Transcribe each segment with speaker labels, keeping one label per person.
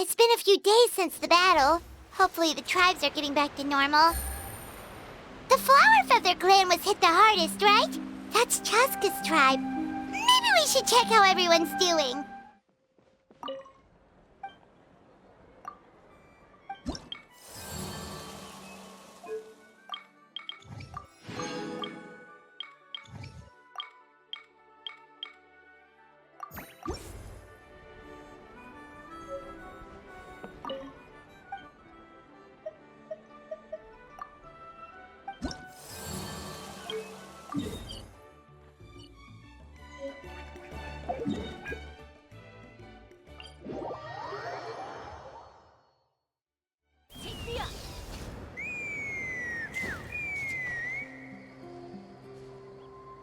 Speaker 1: It's been a few days since the battle. Hopefully the tribes are getting back to normal. The Flower Feather clan was hit the hardest, right? That's Chasca's tribe. Maybe we should check how everyone's doing.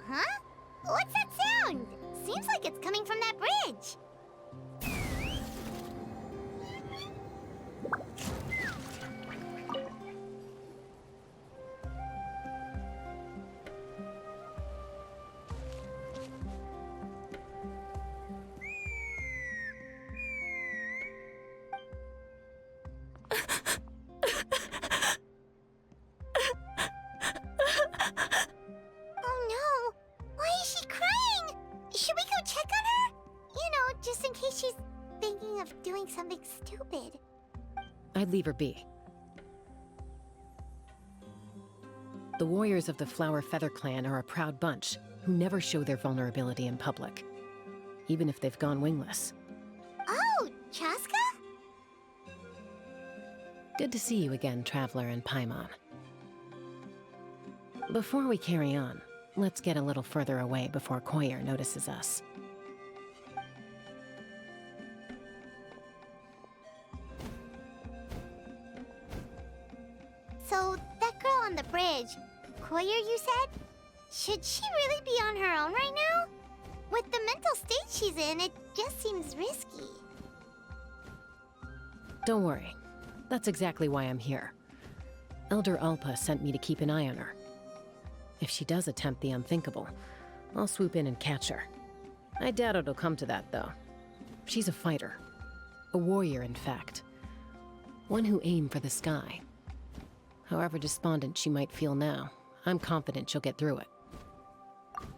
Speaker 1: Huh? What's that sound? Seems like it's coming from that bridge. Just in case she's thinking of doing something stupid.
Speaker 2: I'd leave her be. The warriors of the Flower Feather clan are a proud bunch who never show their vulnerability in public, even if they've gone wingless.
Speaker 1: Oh, Chasca?
Speaker 2: Good to see you again, Traveler and Paimon. Before we carry on, let's get a little further away before Koyer notices us.
Speaker 1: So, that girl on the bridge, Koyer, you said? Should she really be on her own right now? With the mental state she's in, it just seems risky.
Speaker 2: Don't worry. That's exactly why I'm here. Elder Alpa sent me to keep an eye on her. If she does attempt the unthinkable, I'll swoop in and catch her. I doubt it'll come to that, though. She's a fighter. A warrior, in fact. One who aimed for the sky. However despondent she might feel now, I'm confident she'll get through it.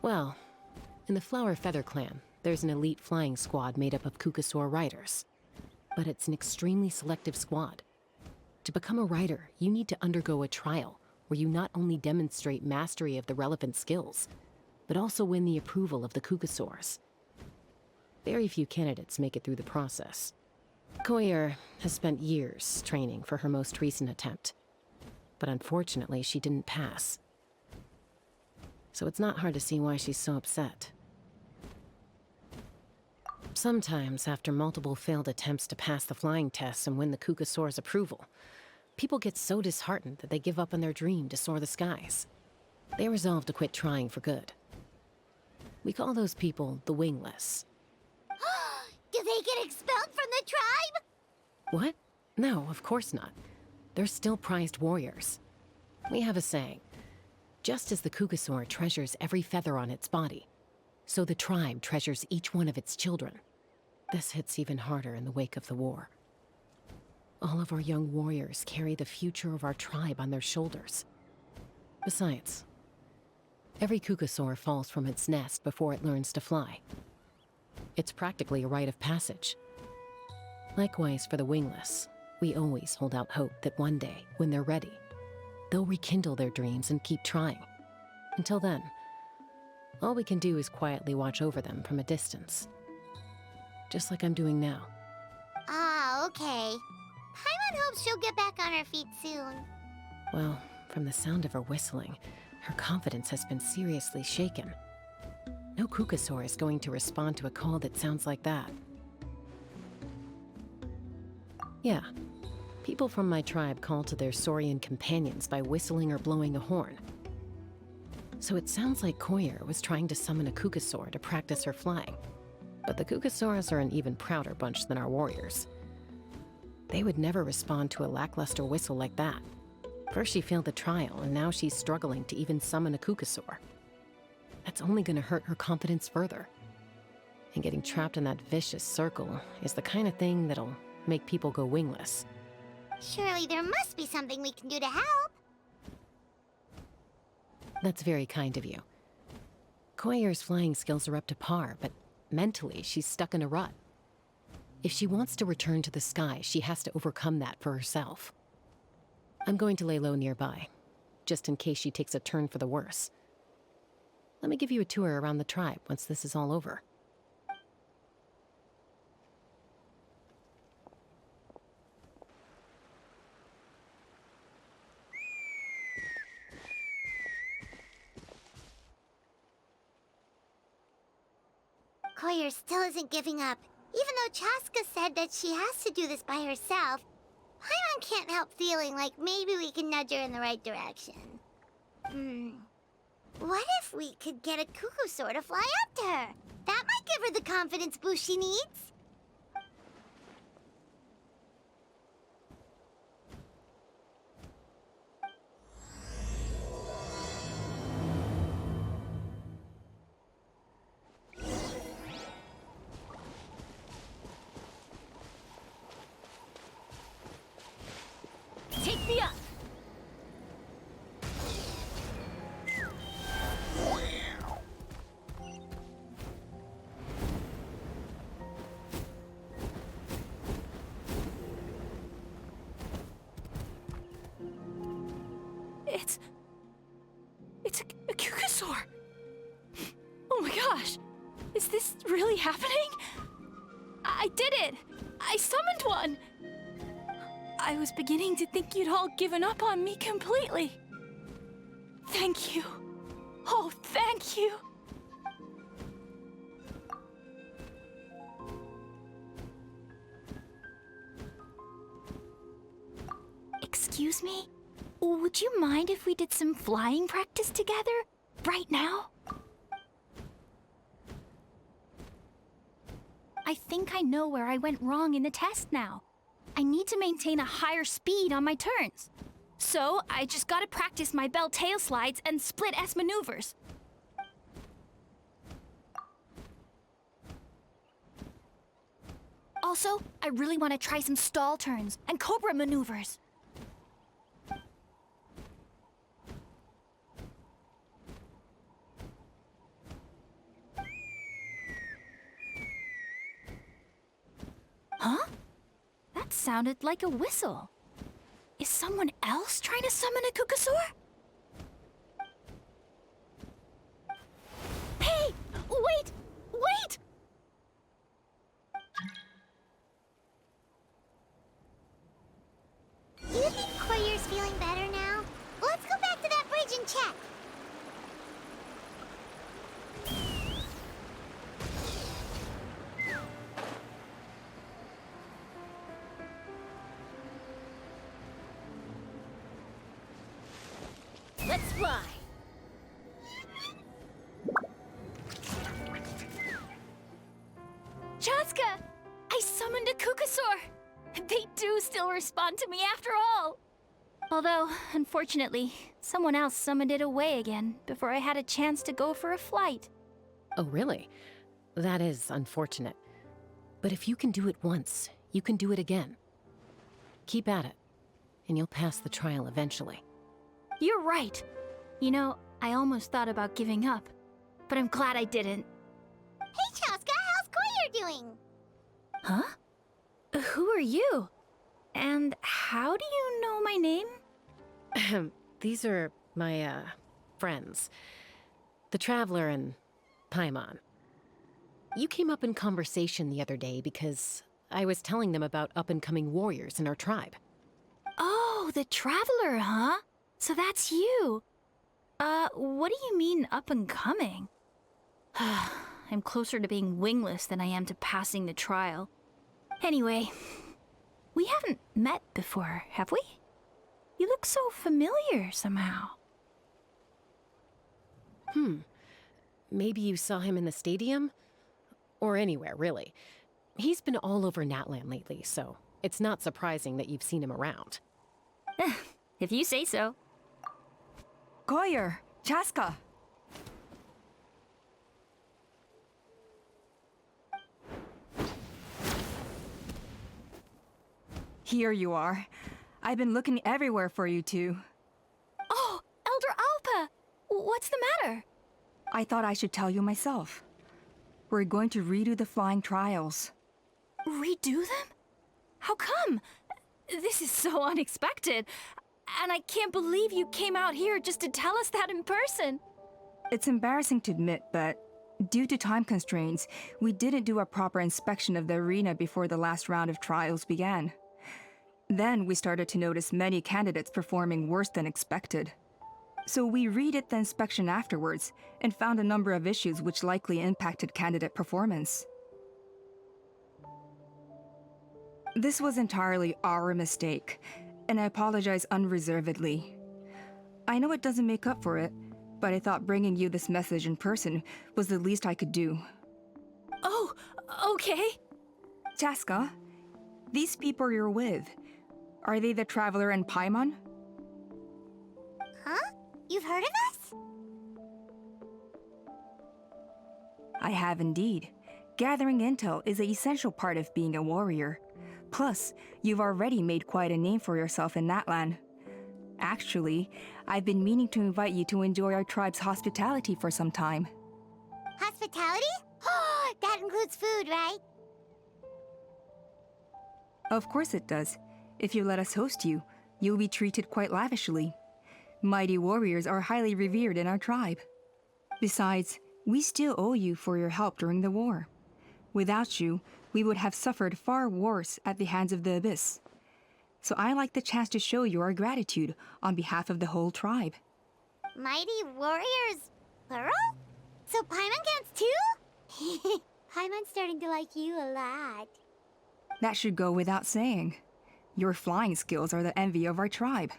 Speaker 2: Well, in the Flower Feather clan, there's an elite flying squad made up of Kukasaur riders. But it's an extremely selective squad. To become a rider, you need to undergo a trial where you not only demonstrate mastery of the relevant skills, but also win the approval of the Kukasaurs. Very few candidates make it through the process. Koyer has spent years training for her most recent attempt. But unfortunately, she didn't pass. So it's not hard to see why she's so upset. Sometimes, after multiple failed attempts to pass the flying tests and win the Kukasaur's approval, people get so disheartened that they give up on their dream to soar the skies. They resolve to quit trying for good. We call those people the wingless.
Speaker 1: Do they get expelled from the tribe?
Speaker 2: What? No, of course not. They're still prized warriors. We have a saying, just as the Kukasaur treasures every feather on its body, so the tribe treasures each one of its children. This hits even harder in the wake of the war. All of our young warriors carry the future of our tribe on their shoulders. Besides, every Kukasaur falls from its nest before it learns to fly. It's practically a rite of passage. Likewise for the wingless. We always hold out hope that one day, when they're ready, they'll rekindle their dreams and keep trying. Until then, all we can do is quietly watch over them from a distance. Just like I'm doing now.
Speaker 1: Ah, okay. Paimon hopes she'll get back on her feet soon.
Speaker 2: Well, from the sound of her whistling, her confidence has been seriously shaken. No Kukasaur is going to respond to a call that sounds like that. Yeah. People from my tribe call to their saurian companions by whistling or blowing a horn. So it sounds like Koyer was trying to summon a Kukasaur to practice her flying. But the Kukasaurs are an even prouder bunch than our warriors. They would never respond to a lackluster whistle like that. First she failed the trial, and now she's struggling to even summon a Kukasaur. That's only gonna hurt her confidence further. And getting trapped in that vicious circle is the kind of thing that'll make people go wingless.
Speaker 1: Surely there must be something we can do to help.
Speaker 2: That's very kind of you. Koyer's flying skills are up to par, but mentally she's stuck in a rut. If she wants to return to the sky, she has to overcome that for herself. I'm going to lay low nearby, just in case she takes a turn for the worse. Let me give you a tour around the tribe once this is all over.
Speaker 1: Koyer still isn't giving up. Even though Chasca said that she has to do this by herself, Paimon can't help feeling like maybe we can nudge her in the right direction. What if we could get a cuckoo to fly up to her? That might give her the confidence boost she needs.
Speaker 3: Take me up! It's a cuckoosaur! Oh my gosh! Is this really happening? I did it! I summoned one! I was beginning to think you'd all given up on me completely. Thank you. Oh, thank you. Excuse me? Would you mind if we did some flying practice together? Right now? I think I know where I went wrong in the test now. I need to maintain a higher speed on my turns. So, I just gotta practice my bell tail slides and split S maneuvers. Also, I really want to try some stall turns and cobra maneuvers. Huh? That sounded like a whistle. Is someone else trying to summon a cuckoosaur? Hey! Wait! Wait!
Speaker 1: Do you think Koyer's feeling better now? Let's go back to that bridge and check.
Speaker 3: Let's fly! Chasca! I summoned a cuckoosaur! They do still respond to me after all! Although, unfortunately, someone else summoned it away again before I had a chance to go for a flight.
Speaker 2: Oh, really? That is unfortunate. But if you can do it once, you can do it again. Keep at it, and you'll pass the trial eventually.
Speaker 3: You're right. You know, I almost thought about giving up, but I'm glad I didn't.
Speaker 1: Hey, Chasca, how's Koyer doing?
Speaker 3: Huh? Who are you? And how do you know my name?
Speaker 2: These are my, friends. The Traveler and Paimon. You came up in conversation the other day because I was telling them about up-and-coming warriors in our tribe.
Speaker 3: Oh, the Traveler, huh? So that's you. What do you mean up and coming? I'm closer to being wingless than I am to passing the trial. Anyway, we haven't met before, have we? You look so familiar somehow.
Speaker 2: Maybe you saw him in the stadium? Or anywhere, really. He's been all over Natlan lately, so it's not surprising that you've seen him around.
Speaker 3: If you say so.
Speaker 4: Koyer, Chasca. Here you are. I've been looking everywhere for you two.
Speaker 3: Oh, Elder Alpa! What's the matter?
Speaker 4: I thought I should tell you myself. We're going to redo the flying trials.
Speaker 3: Redo them? How come? This is so unexpected. And I can't believe you came out here just to tell us that in person.
Speaker 4: It's embarrassing to admit, but due to time constraints, we didn't do a proper inspection of the arena before the last round of trials began. Then we started to notice many candidates performing worse than expected. So we redid the inspection afterwards and found a number of issues which likely impacted candidate performance. This was entirely our mistake, and I apologize unreservedly. I know it doesn't make up for it, but I thought bringing you this message in person was the least I could do.
Speaker 3: Oh, okay.
Speaker 4: Chasca, these people you're with, are they the Traveler and Paimon?
Speaker 1: Huh? You've heard of us?
Speaker 4: I have indeed. Gathering intel is an essential part of being a warrior. Plus, you've already made quite a name for yourself in that land. Actually, I've been meaning to invite you to enjoy our tribe's hospitality for some time.
Speaker 1: Hospitality? Oh, that includes food, right?
Speaker 4: Of course it does. If you let us host you, you'll be treated quite lavishly. Mighty warriors are highly revered in our tribe. Besides, we still owe you for your help during the war. Without you, we would have suffered far worse at the hands of the Abyss. So I like the chance to show you our gratitude on behalf of the whole tribe.
Speaker 1: Mighty warriors, plural? So Paimon counts too? Paimon's starting to like you a lot.
Speaker 4: That should go without saying. Your flying skills are the envy of our tribe.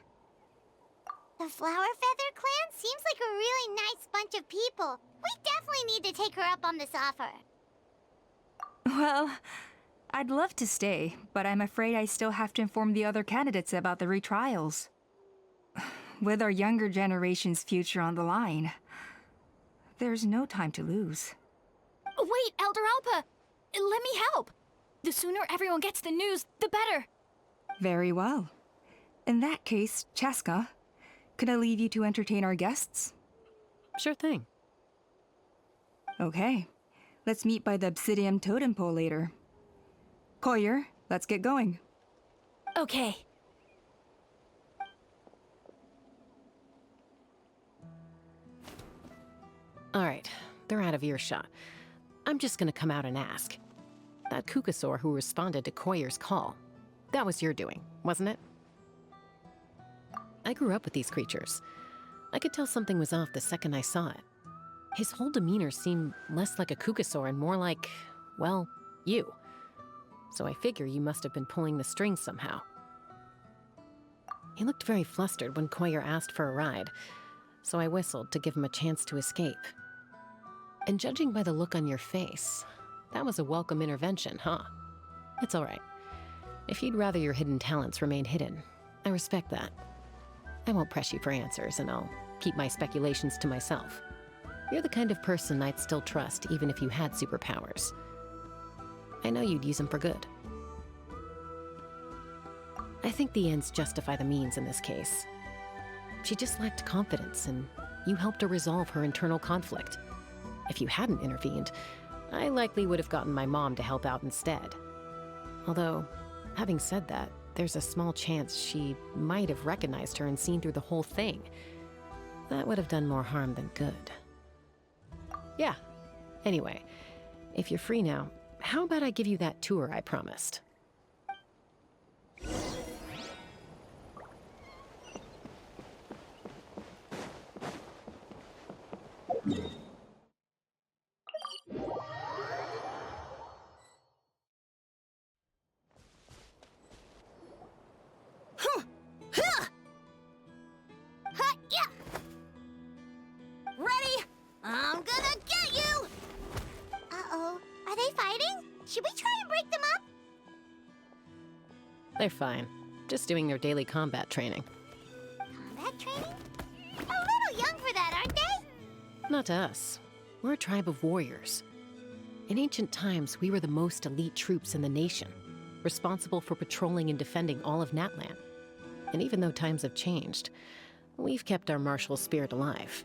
Speaker 1: The Flower Feather clan seems like a really nice bunch of people. We definitely need to take her up on this offer.
Speaker 4: Well, I'd love to stay, but I'm afraid I still have to inform the other candidates about the retrials. With our younger generation's future on the line, there's no time to lose.
Speaker 3: Wait, Elder Alpa! Let me help! The sooner everyone gets the news, the better!
Speaker 4: Very well. In that case, Chasca, could I leave you to entertain our guests?
Speaker 2: Sure thing.
Speaker 4: Okay. Let's meet by the Obsidian Totem Pole later. Koyer, let's get going.
Speaker 3: Okay.
Speaker 2: All right, they're out of earshot. I'm just gonna come out and ask. That Kukasaur who responded to Koyer's call, that was your doing, wasn't it? I grew up with these creatures. I could tell something was off the second I saw it. His whole demeanor seemed less like a Kukasaur and more like, well, you. So I figure you must have been pulling the strings somehow. He looked very flustered when Koyer asked for a ride, so I whistled to give him a chance to escape. And judging by the look on your face, that was a welcome intervention, huh? It's all right. If you'd rather your hidden talents remain hidden, I respect that. I won't press you for answers, and I'll keep my speculations to myself. You're the kind of person I'd still trust even if you had superpowers. I know you'd use them for good. I think the ends justify the means in this case. She just lacked confidence, and you helped her resolve her internal conflict. If you hadn't intervened, I likely would have gotten my mom to help out instead. Although, having said that, there's a small chance she might have recognized her and seen through the whole thing. That would have done more harm than good. Yeah. Anyway, if you're free now, how about I give you that tour I promised?
Speaker 1: Huh, yeah. Ready? I'm gonna get you! Uh-oh. Are they fighting? Should we try and break them up?
Speaker 2: They're fine. Just doing their daily combat training.
Speaker 1: Combat training? A little young for that, aren't they?
Speaker 2: Not to us. We're a tribe of warriors. In ancient times, we were the most elite troops in the nation. responsible for patrolling and defending all of Natlan. And even though times have changed, we've kept our martial spirit alive.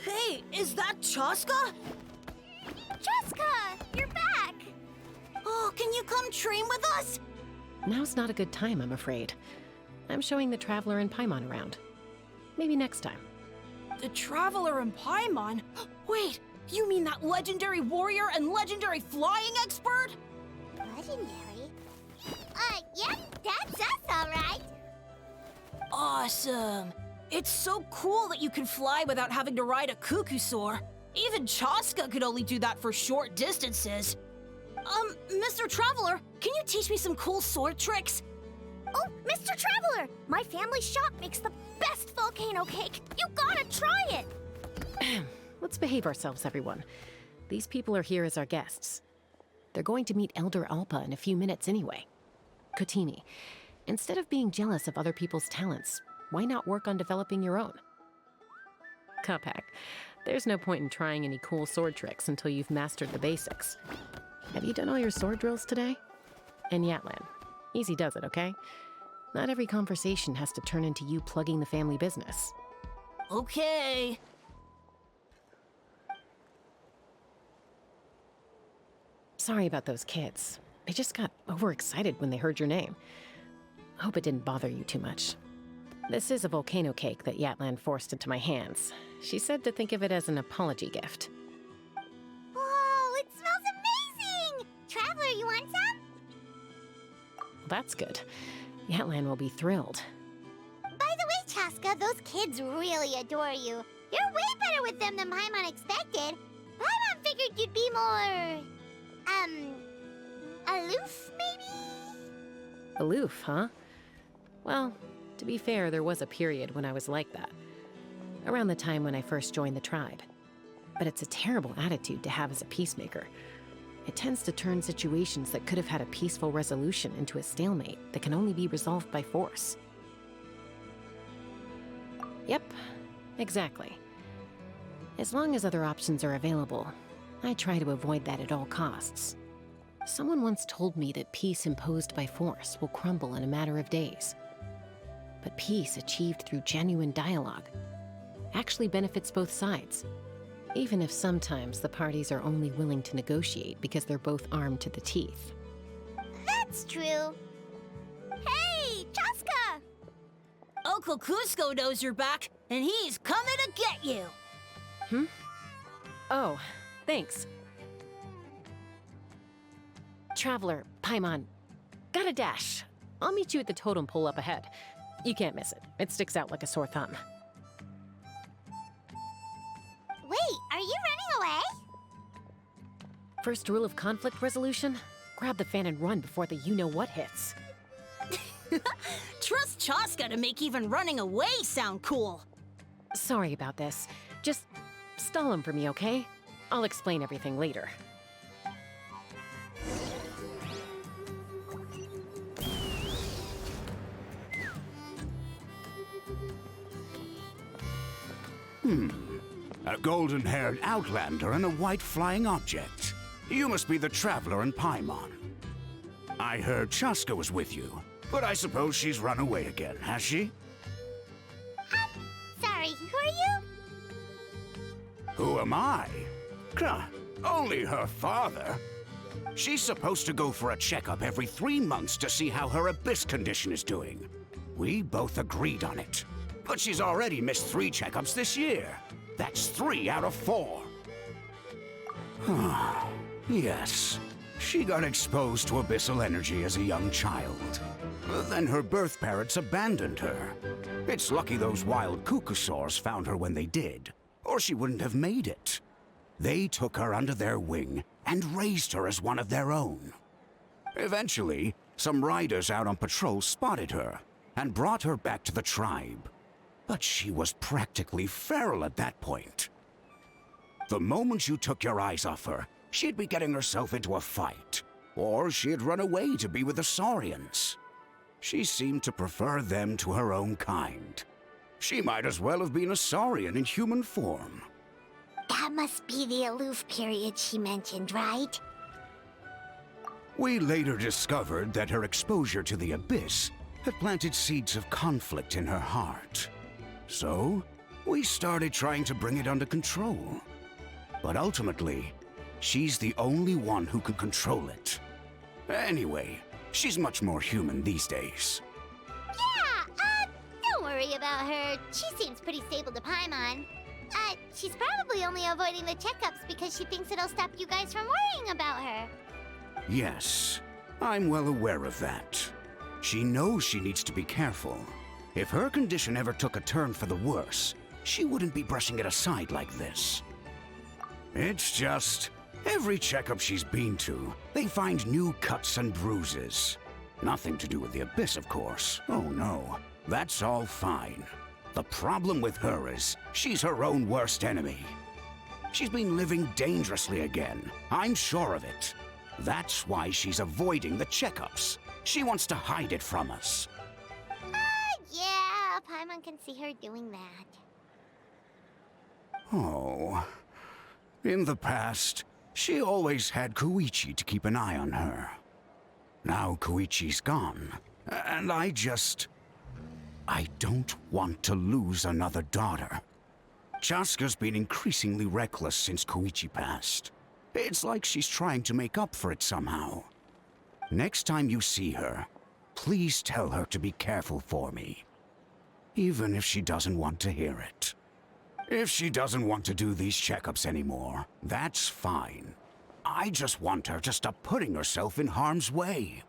Speaker 5: Hey, is that Chasca?
Speaker 1: Chasca, you're back!
Speaker 5: Oh, can you come train with us?
Speaker 2: Now's not a good time, I'm afraid. I'm showing the Traveler and Paimon around. Maybe next time.
Speaker 5: The Traveler and Paimon? Wait, you mean that legendary warrior and legendary flying expert?
Speaker 1: Legendary? Yeah, that's us, all right.
Speaker 5: Awesome. It's so cool that you can fly without having to ride a cuckoosaur. Even Chasca could only do that for short distances. Mr. Traveler, can you teach me some cool sword tricks?
Speaker 1: Oh, Mr. Traveler! My family shop makes the best volcano cake! You gotta try it!
Speaker 2: Let's behave ourselves, everyone. These people are here as our guests. They're going to meet Elder Alpa in a few minutes anyway. Kotini, instead of being jealous of other people's talents, why not work on developing your own? Cuphack, there's no point in trying any cool sword tricks until you've mastered the basics. Have you done all your sword drills today? And Yatlan, easy does it, okay? Not every conversation has to turn into you plugging the family business.
Speaker 5: Okay.
Speaker 2: Sorry about those kids. They just got overexcited when they heard your name. Hope it didn't bother you too much. This is a volcano cake that Yatlan forced into my hands. She said to think of it as an apology gift.
Speaker 1: Whoa, it smells amazing! Traveler, you want some?
Speaker 2: Well, that's good. Yatlan will be thrilled.
Speaker 1: By the way, Chasca, those kids really adore you. You're way better with them than Paimon expected. Paimon figured you'd be more... aloof, maybe?
Speaker 2: Aloof, huh? Well, to be fair, there was a period when I was like that. Around the time when I first joined the tribe. But it's a terrible attitude to have as a peacemaker. It tends to turn situations that could have had a peaceful resolution into a stalemate that can only be resolved by force. Yep, exactly. As long as other options are available, I try to avoid that at all costs. Someone once told me that peace imposed by force will crumble in a matter of days. But peace achieved through genuine dialogue actually benefits both sides, even if sometimes the parties are only willing to negotiate because they're both armed to the teeth.
Speaker 1: That's true. Hey, Chasca!
Speaker 5: Uncle Cusco knows you're back, and he's coming to get you.
Speaker 2: Oh, thanks. Traveler, Paimon, got a dash. I'll meet you at the totem pole up ahead. You can't miss it. It sticks out like a sore thumb.
Speaker 1: Wait, are you running away?
Speaker 2: First rule of conflict resolution? Grab the fan and run before the you-know-what hits.
Speaker 5: Trust Chasca to make even running away sound cool.
Speaker 2: Sorry about this. Just stall him for me, okay? I'll explain everything later.
Speaker 6: A golden-haired outlander and a white flying object. You must be the Traveler and Paimon. I heard Chasca was with you, but I suppose she's run away again, has she?
Speaker 1: Sorry, who are you?
Speaker 6: Who am I? Only her father. She's supposed to go for a checkup every 3 months to see how her abyss condition is doing. We both agreed on it. But she's already missed 3 checkups this year. That's 3 out of 4. Yes, she got exposed to abyssal energy as a young child. Then her birth parents abandoned her. It's lucky those wild cuckoosaurs found her when they did, or she wouldn't have made it. They took her under their wing and raised her as one of their own. Eventually, some riders out on patrol spotted her and brought her back to the tribe. But she was practically feral at that point. The moment you took your eyes off her, she'd be getting herself into a fight, or she'd run away to be with the Saurians. She seemed to prefer them to her own kind. She might as well have been a Saurian in human form.
Speaker 1: That must be the aloof period she mentioned, right?
Speaker 6: We later discovered that her exposure to the Abyss had planted seeds of conflict in her heart. So, we started trying to bring it under control. But ultimately, she's the only one who can control it. Anyway, she's much more human these days.
Speaker 1: Yeah, don't worry about her. She seems pretty stable to Paimon. She's probably only avoiding the checkups because she thinks it'll stop you guys from worrying about her.
Speaker 6: Yes, I'm well aware of that. She knows she needs to be careful. If her condition ever took a turn for the worse, she wouldn't be brushing it aside like this. It's just, every checkup she's been to, they find new cuts and bruises. Nothing to do with the Abyss, of course. Oh no, that's all fine. The problem with her is, she's her own worst enemy. She's been living dangerously again, I'm sure of it. That's why she's avoiding the checkups. She wants to hide it from us.
Speaker 1: Yeah, Paimon can see her doing that.
Speaker 6: Oh. In the past, she always had Koichi to keep an eye on her. Now Koichi's gone, and I don't want to lose another daughter. Chasca's been increasingly reckless since Koichi passed. It's like she's trying to make up for it somehow. Next time you see her, please tell her to be careful for me. Even if she doesn't want to hear it. If she doesn't want to do these checkups anymore, that's fine. I just want her to stop putting herself in harm's way.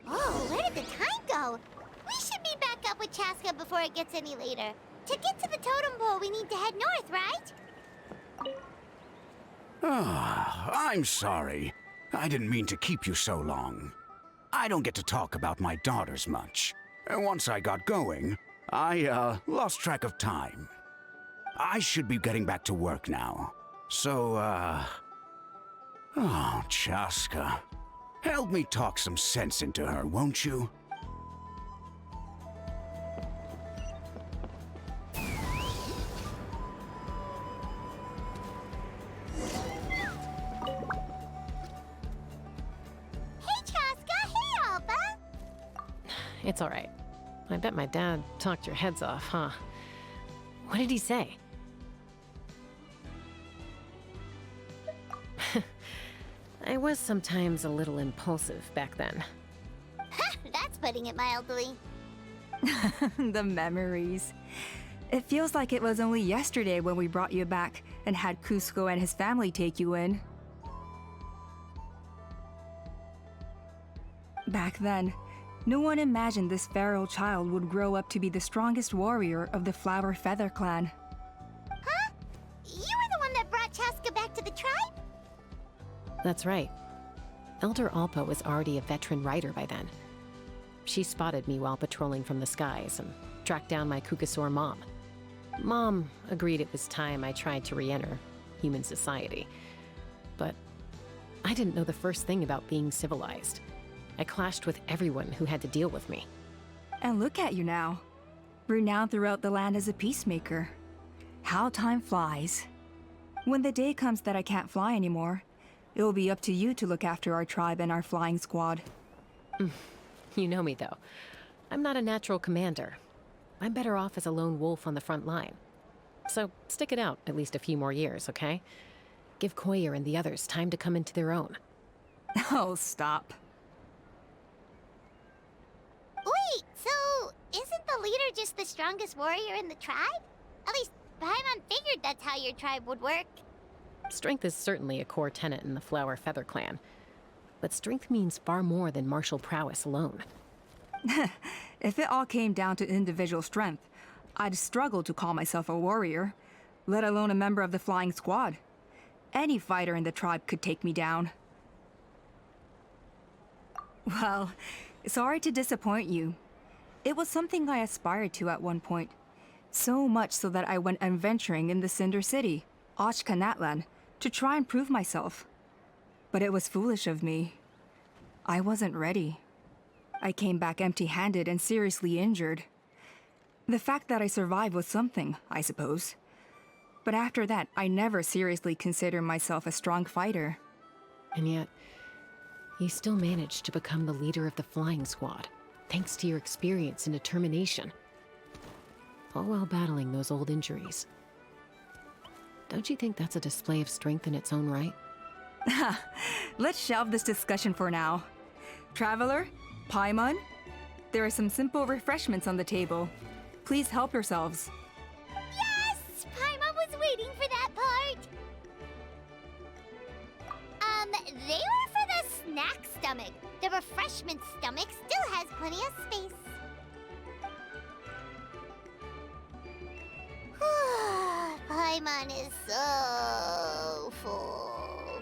Speaker 1: Oh, where did the time go? We should be back up with Chasca before it gets any later. To get to the totem pole, we need to head north, right?
Speaker 6: I'm sorry. I didn't mean to keep you so long. I don't get to talk about my daughters much. Once I got going, I lost track of time. I should be getting back to work now. So, oh, Chasca. Help me talk some sense into her, won't you?
Speaker 2: It's all right. I bet my dad talked your heads off, huh? What did he say? I was sometimes a little impulsive back then.
Speaker 1: That's putting it mildly.
Speaker 4: The memories. It feels like it was only yesterday when we brought you back and had Cusco and his family take you in. Back then, no one imagined this feral child would grow up to be the strongest warrior of the Flower Feather clan.
Speaker 1: Huh? You were the one that brought Chasca back to the tribe?
Speaker 2: That's right. Elder Alpa was already a veteran rider by then. She spotted me while patrolling from the skies and tracked down my Kukasaur mom. Mom agreed it was time I tried to re-enter human society. But I didn't know the first thing about being civilized. I clashed with everyone who had to deal with me.
Speaker 4: And look at you now, renowned throughout the land as a peacemaker. How time flies. When the day comes that I can't fly anymore, it will be up to you to look after our tribe and our flying squad.
Speaker 2: You know me, though. I'm not a natural commander. I'm better off as a lone wolf on the front line. So stick it out at least a few more years, okay? Give Koyer and the others time to come into their own.
Speaker 4: Oh, stop.
Speaker 1: Wait, so isn't the leader just the strongest warrior in the tribe? At least Paimon figured that's how your tribe would work.
Speaker 2: Strength is certainly a core tenet in the Flower Feather clan. But strength means far more than martial prowess alone.
Speaker 4: If it all came down to individual strength, I'd struggle to call myself a warrior, let alone a member of the flying squad. Any fighter in the tribe could take me down. Well, sorry to disappoint you. It was something I aspired to at one point. So much so that I went adventuring in the Cinder City, Ochkanatlan, to try and prove myself. But it was foolish of me. I wasn't ready. I came back empty-handed and seriously injured. The fact that I survived was something, I suppose. But after that, I never seriously considered myself a strong fighter.
Speaker 2: And yet, you still managed to become the leader of the flying squad, thanks to your experience and determination. All while battling those old injuries. Don't you think that's a display of strength in its own right?
Speaker 4: Let's shelve this discussion for now. Traveler, Paimon, there are some simple refreshments on the table. Please help yourselves.
Speaker 1: Yes! Paimon was waiting for that part! They were for the snack stomach. The refreshment stomach still has plenty of space. Paimon is so full.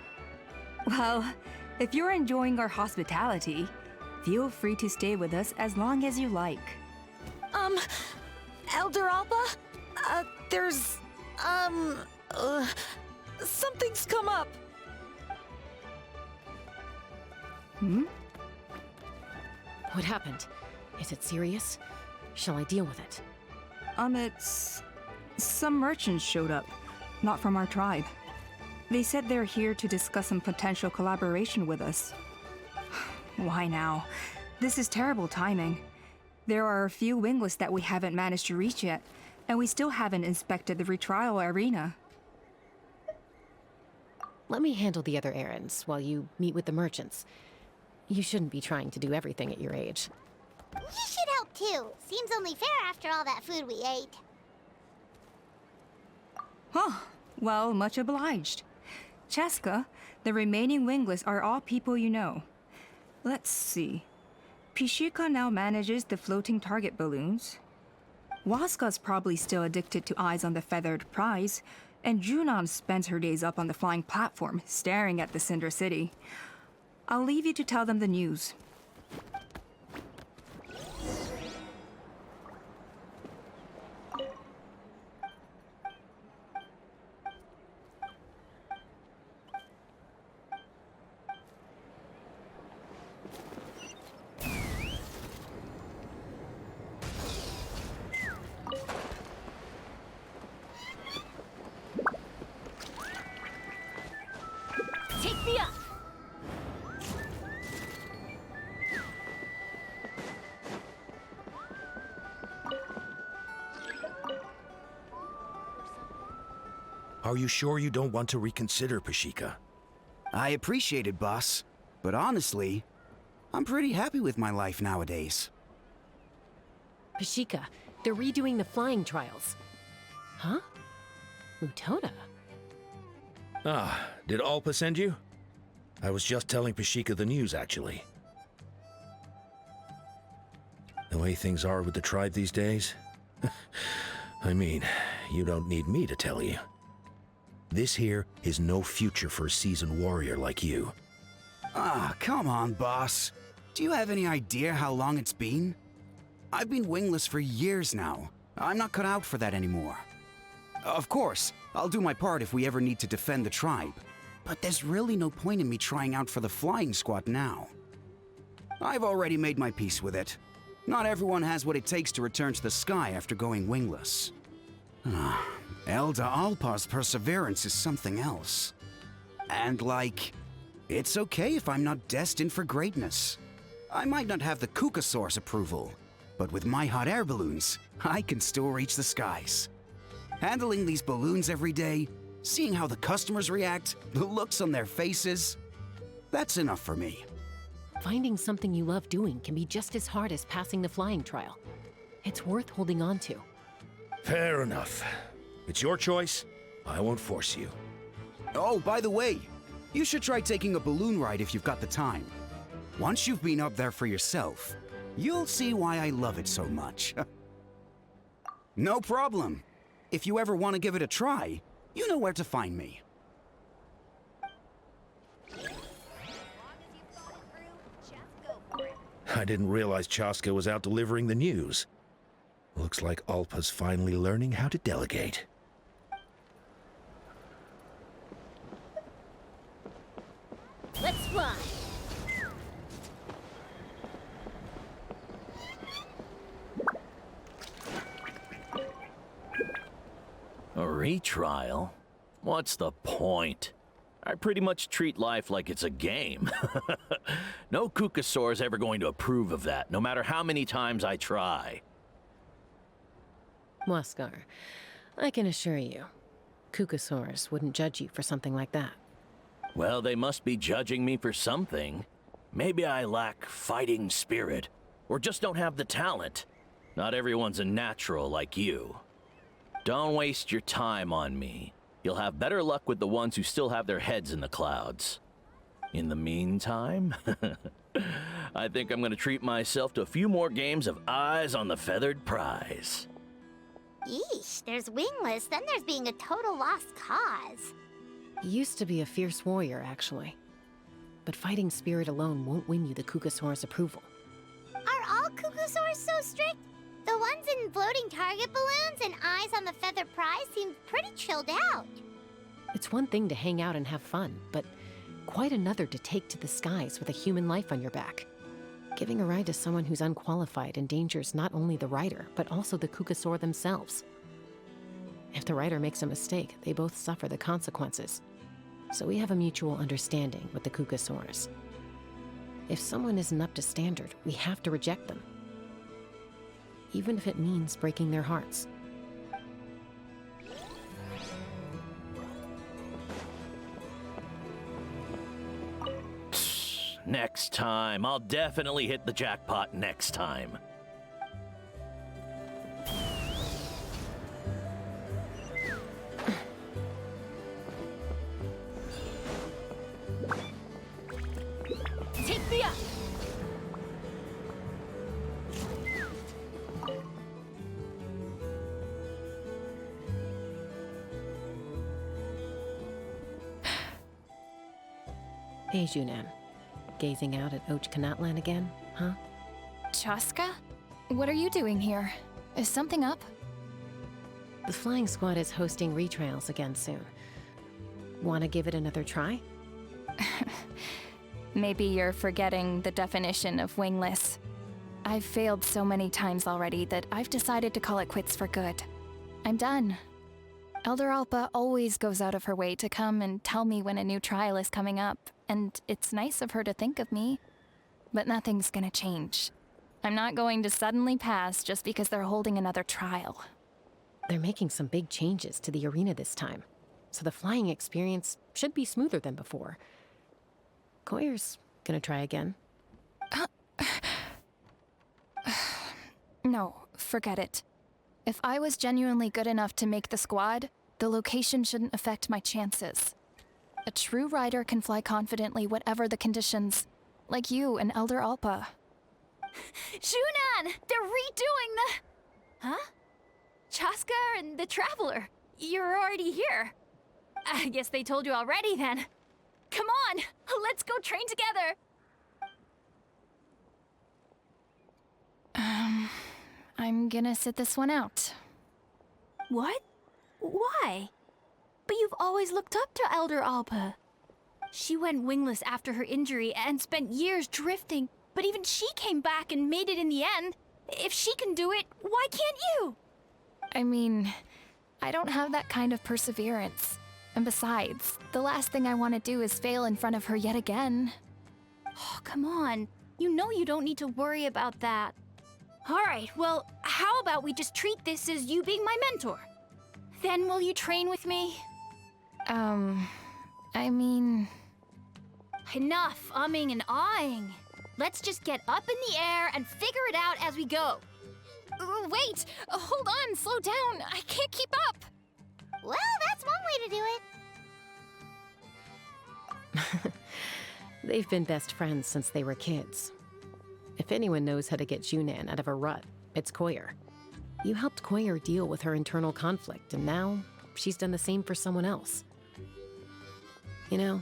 Speaker 4: Well, if you're enjoying our hospitality, feel free to stay with us as long as you like.
Speaker 5: Elder Alpa? There's, something's come up.
Speaker 2: What happened? Is it serious? Shall I deal with it?
Speaker 4: It's... Some merchants showed up, not from our tribe. They said they're here to discuss some potential collaboration with us. Why now? This is terrible timing. There are a few wingless that we haven't managed to reach yet, and we still haven't inspected the retrial arena.
Speaker 2: Let me handle the other errands while you meet with the merchants. You shouldn't be trying to do everything at your age.
Speaker 1: You should help too. Seems only fair after all that food we ate.
Speaker 4: Huh. Well, much obliged. Chasca, the remaining wingless are all people you know. Let's see. Pishika now manages the floating target balloons. Waska's probably still addicted to eyes on the feathered prize, and Junon spends her days up on the flying platform, staring at the Cinder City. I'll leave you to tell them the news.
Speaker 5: Take me up!
Speaker 7: Are you sure you don't want to reconsider, Pashika?
Speaker 6: I appreciate it, boss. But honestly, I'm pretty happy with my life nowadays.
Speaker 2: Pashika, they're redoing the flying trials. Huh? Mutoda?
Speaker 7: Ah, did Alpa send you? I was just telling Pashika the news, actually. The way things are with the tribe these days? I mean, you don't need me to tell you. This here is no future for a seasoned warrior like you.
Speaker 6: Ah, come on, boss. Do you have any idea how long it's been? I've been wingless for years now. I'm not cut out for that anymore. Of course, I'll do my part if we ever need to defend the tribe. But there's really no point in me trying out for the flying squad now. I've already made my peace with it. Not everyone has what it takes to return to the sky after going wingless. Elder Alpa's perseverance is something else. And it's okay if I'm not destined for greatness. I might not have the Kukasaur's approval, but with my hot air balloons, I can still reach the skies. Handling these balloons every day, seeing how the customers react, the looks on their faces, that's enough for me.
Speaker 2: Finding something you love doing can be just as hard as passing the flying trial. It's worth holding on to.
Speaker 7: Fair enough. It's your choice. I won't force you.
Speaker 6: Oh, by the way, you should try taking a balloon ride if you've got the time. Once you've been up there for yourself, you'll see why I love it so much. No problem. If you ever want to give it a try, you know where to find me.
Speaker 7: I didn't realize Chasca was out delivering the news. Looks like Alpa's finally learning how to delegate.
Speaker 5: Let's fly!
Speaker 8: A retrial? What's the point? I pretty much treat life like it's a game. No Kukasaur is ever going to approve of that, no matter how many times I try.
Speaker 2: Huascar, I can assure you, Kukasaurs wouldn't judge you for something like that.
Speaker 8: Well, they must be judging me for something. Maybe I lack fighting spirit, or just don't have the talent. Not everyone's a natural like you. Don't waste your time on me. You'll have better luck with the ones who still have their heads in the clouds. In the meantime, I think I'm gonna treat myself to a few more games of Eyes on the Feathered Prize.
Speaker 1: Yeesh, there's wingless, then there's being a total lost cause.
Speaker 2: You used to be a fierce warrior, actually. But fighting spirit alone won't win you the Kukasaur's approval.
Speaker 1: Are all Kukasaurs so strict? The ones in floating target balloons and Eyes on the Feathered Prize seem pretty chilled out.
Speaker 2: It's one thing to hang out and have fun, but quite another to take to the skies with a human life on your back. Giving a ride to someone who's unqualified endangers not only the rider, but also the Kukasaur themselves. If the rider makes a mistake, they both suffer the consequences. So we have a mutual understanding with the Kukasaurs. If someone isn't up to standard, we have to reject them. Even if it means breaking their hearts.
Speaker 8: Next time. I'll definitely hit the jackpot next time.
Speaker 5: Take me up!
Speaker 2: Hey, Junan. Gazing out at Ochkanatlan again, huh?
Speaker 3: Chasca? What are you doing here? Is something up?
Speaker 2: The flying squad is hosting retrials again soon. Wanna give it another try?
Speaker 3: Maybe you're forgetting the definition of wingless. I've failed so many times already that I've decided to call it quits for good. I'm done. Elder Alpa always goes out of her way to come and tell me when a new trial is coming up, and it's nice of her to think of me. But nothing's gonna change. I'm not going to suddenly pass just because they're holding another trial.
Speaker 2: They're making some big changes to the arena this time, so the flying experience should be smoother than before. Koyer's gonna try again.
Speaker 3: No, forget it. If I was genuinely good enough to make the squad, the location shouldn't affect my chances. A true rider can fly confidently whatever the conditions, like you and Elder Alpa.
Speaker 5: Junan! They're redoing the... Huh? Chasca and the Traveler. You're already here. I guess they told you already then. Come on, let's go train together.
Speaker 3: I'm gonna sit this one out.
Speaker 5: What? Why? But you've always looked up to Elder Alpa. She went wingless after her injury and spent years drifting, but even she came back and made it in the end. If she can do it, why can't you?
Speaker 3: I mean, I don't have that kind of perseverance. And besides, the last thing I want to do is fail in front of her yet again.
Speaker 5: Oh, come on. You know you don't need to worry about that. All right, well, how about we just treat this as you being my mentor? Then will you train with me?
Speaker 3: I mean...
Speaker 5: Enough umming and ahhing. Let's just get up in the air and figure it out as we go.
Speaker 3: Wait! Hold on, slow down! I can't keep up!
Speaker 1: Well, that's one way to do it.
Speaker 2: They've been best friends since they were kids. If anyone knows how to get Junan out of a rut, it's Koyer. You helped Koyer deal with her internal conflict, and now she's done the same for someone else. You know,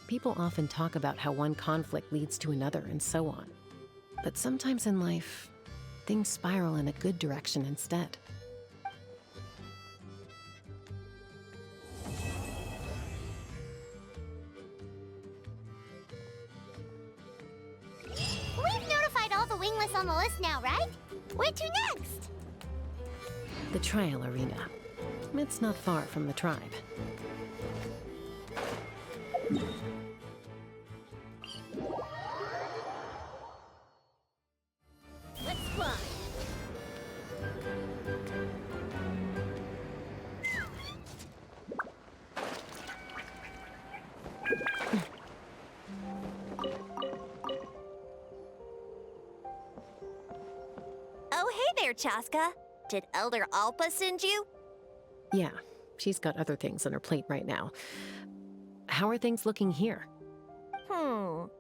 Speaker 2: people often talk about how one conflict leads to another and so on. But sometimes in life, things spiral in a good direction instead.
Speaker 1: We've notified all the wingless on the list now, right? Where to next?
Speaker 2: The trial arena. It's not far from the tribe.
Speaker 1: Let's fly.
Speaker 9: Oh, hey there, Chasca. Did Elder Alpa send you?
Speaker 2: Yeah, she's got other things on her plate right now. How are things looking here?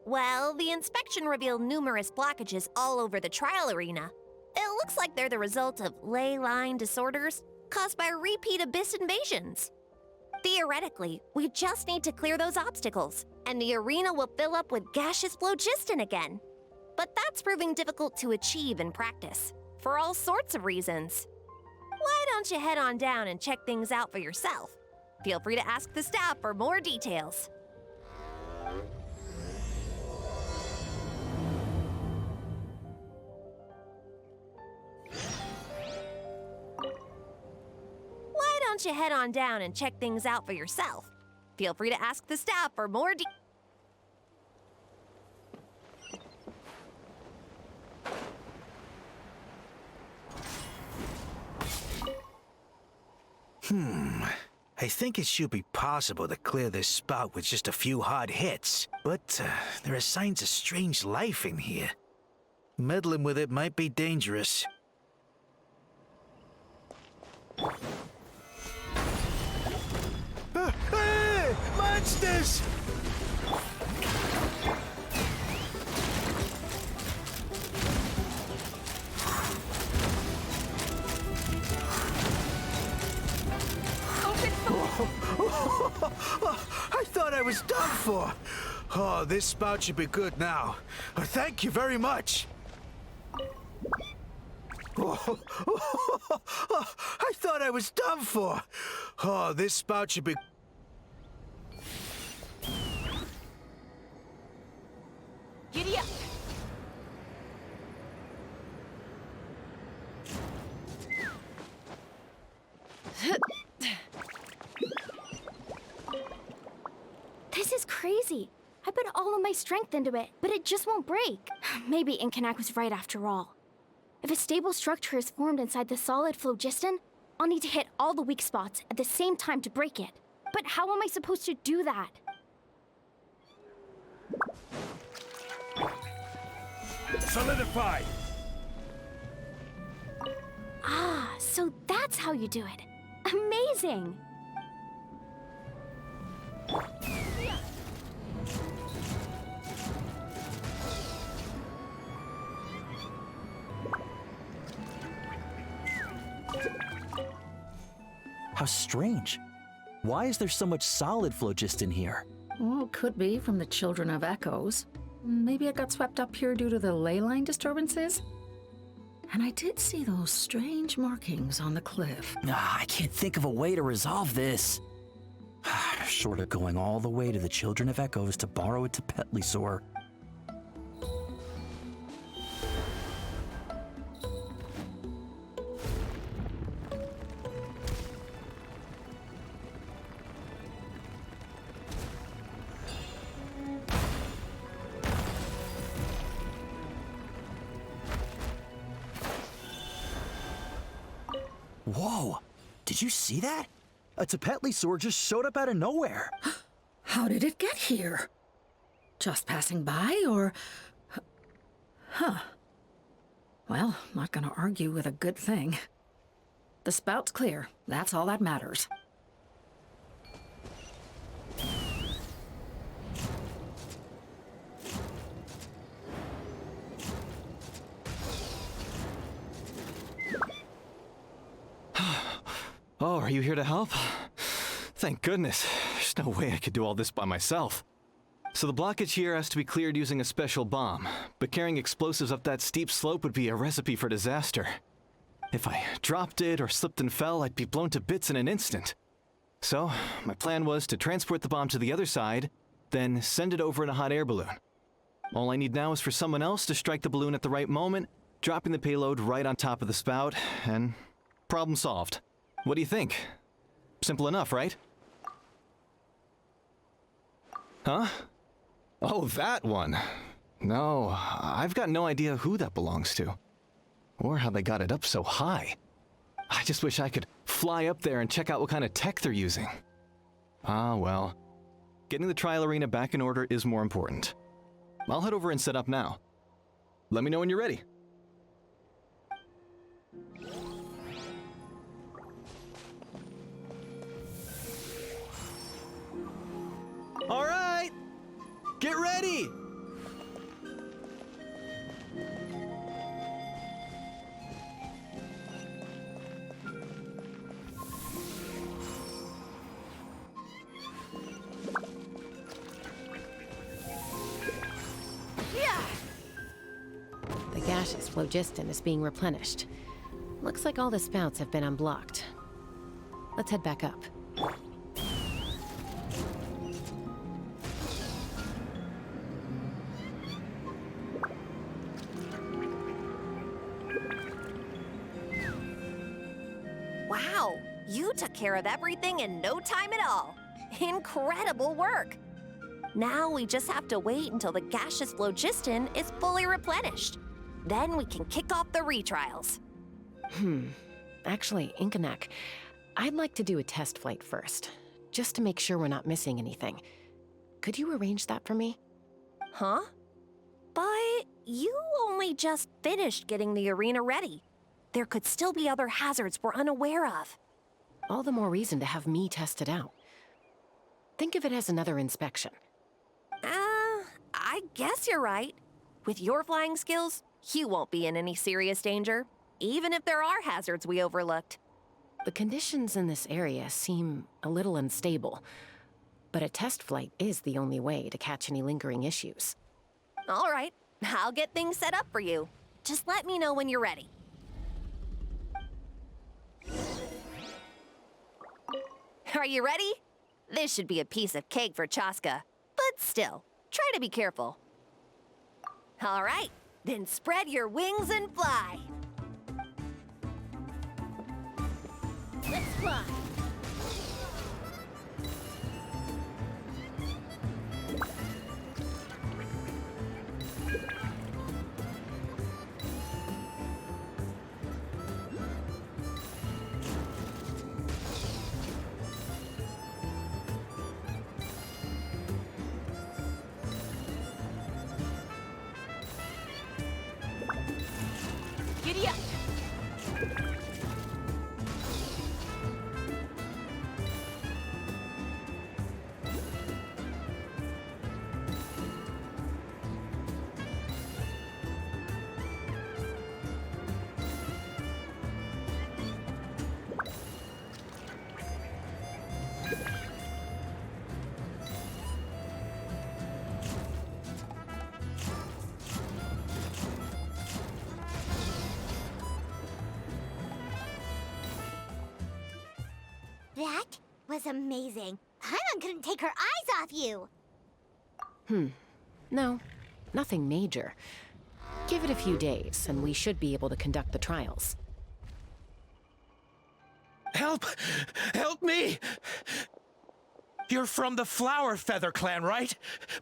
Speaker 9: Well, the inspection revealed numerous blockages all over the trial arena. It looks like they're the result of ley line disorders caused by repeat abyss invasions. Theoretically, we just need to clear those obstacles, and the arena will fill up with gaseous phlogiston again. But that's proving difficult to achieve in practice, for all sorts of reasons. Why don't you head on down and check things out for yourself? Feel free to ask the staff for more details. Why don't you head on down and check things out for yourself? Feel free to ask the staff for more details.
Speaker 10: I think it should be possible to clear this spout with just a few hard hits, but there are signs of strange life in here. Meddling with it might be dangerous. Hey! Monsters! I thought I was done for. Oh, this spout should be good now. Thank you very much. I thought I was done for. Oh, this spout should be...
Speaker 5: Giddy up!
Speaker 3: This is crazy. I put all of my strength into it, but it just won't break. Maybe Inkanak was right after all. If a stable structure is formed inside the solid phlogiston, I'll need to hit all the weak spots at the same time to break it. But how am I supposed to do that?
Speaker 10: Solidified!
Speaker 3: Ah, so that's how you do it. Amazing!
Speaker 11: How strange. Why is there so much solid phlogiston here?
Speaker 12: Well, could be from the Children of Echoes. Maybe it got swept up here due to the ley line disturbances? And I did see those strange markings on the cliff.
Speaker 11: I can't think of a way to resolve this. Short of going all the way to the Children of Echoes to borrow a Tapetli sword. Whoa! Did you see that? A Tapetli sword just showed up out of nowhere.
Speaker 12: How did it get here? Just passing by, or... Huh. Well, not gonna argue with a good thing. The spout's clear. That's all that matters.
Speaker 13: Oh, are you here to help? Thank goodness. There's no way I could do all this by myself. So the blockage here has to be cleared using a special bomb, but carrying explosives up that steep slope would be a recipe for disaster. If I dropped it or slipped and fell, I'd be blown to bits in an instant. So, my plan was to transport the bomb to the other side, then send it over in a hot air balloon. All I need now is for someone else to strike the balloon at the right moment, dropping the payload right on top of the spout, and problem solved. What do you think? Simple enough, right? Huh? Oh, that one. No, I've got no idea who that belongs to. Or how they got it up so high. I just wish I could fly up there and check out what kind of tech they're using. Ah, well. Getting the trial arena back in order is more important. I'll head over and set up now. Let me know when you're ready. All right! Get ready!
Speaker 2: The gaseous phlogiston is being replenished. Looks like all the spouts have been unblocked. Let's head back up.
Speaker 9: Wow, you took care of everything in no time at all. Incredible work. Now we just have to wait until the gaseous phlogiston is fully replenished. Then we can kick off the retrials.
Speaker 2: Actually, Inkanak, I'd like to do a test flight first, just to make sure we're not missing anything. Could you arrange that for me?
Speaker 9: Huh? But you only just finished getting the arena ready. There could still be other hazards we're unaware of.
Speaker 2: All the more reason to have me test it out. Think of it as another inspection.
Speaker 9: I guess you're right. With your flying skills, you won't be in any serious danger, even if there are hazards we overlooked.
Speaker 2: The conditions in this area seem a little unstable, but a test flight is the only way to catch any lingering issues.
Speaker 9: All right, I'll get things set up for you. Just let me know when you're ready. Are you ready? This should be a piece of cake for Chasca, but still, try to be careful. All right, then spread your wings and fly.
Speaker 1: Let's fly. Giddy up! That was amazing. Paimon couldn't take her eyes off you.
Speaker 2: No, nothing major. Give it a few days, and we should be able to conduct the trials.
Speaker 14: Help! Help me! You're from the Flower Feather clan, right?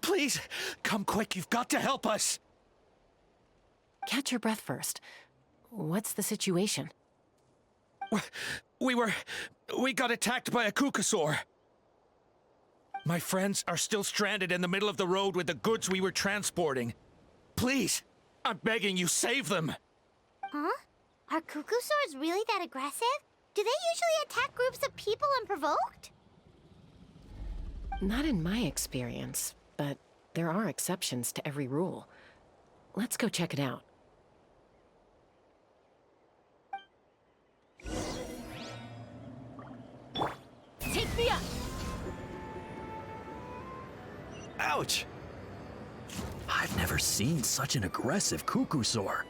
Speaker 14: Please, come quick, you've got to help us!
Speaker 2: Catch your breath first. What's the situation?
Speaker 14: We got attacked by a Kukusaur. My friends are still stranded in the middle of the road with the goods we were transporting. Please, I'm begging you, save them!
Speaker 1: Huh? Are Kukusaurs really that aggressive? Do they usually attack groups of people unprovoked?
Speaker 2: Not in my experience, but there are exceptions to every rule. Let's go check it out.
Speaker 1: Take me up!
Speaker 11: Ouch! I've never seen such an aggressive Kukusaur.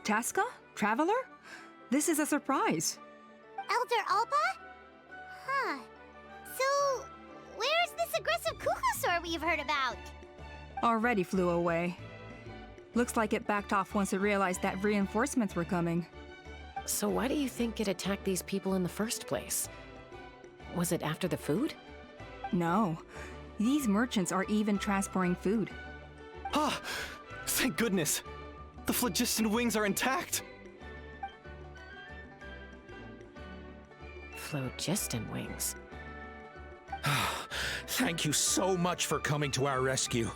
Speaker 4: Chasca? Traveler? This is a surprise.
Speaker 1: Elder Alpa? Huh. So, where's this aggressive we've heard about.
Speaker 4: Already flew away. Looks like it backed off once it realized that reinforcements were coming.
Speaker 2: So why do you think it attacked these people in the first place? Was it after the food?
Speaker 4: No. These merchants are even transporting food.
Speaker 13: Ah! Thank goodness! The phlogiston wings are intact!
Speaker 2: Phlogiston wings.
Speaker 14: Thank you so much for coming to our rescue.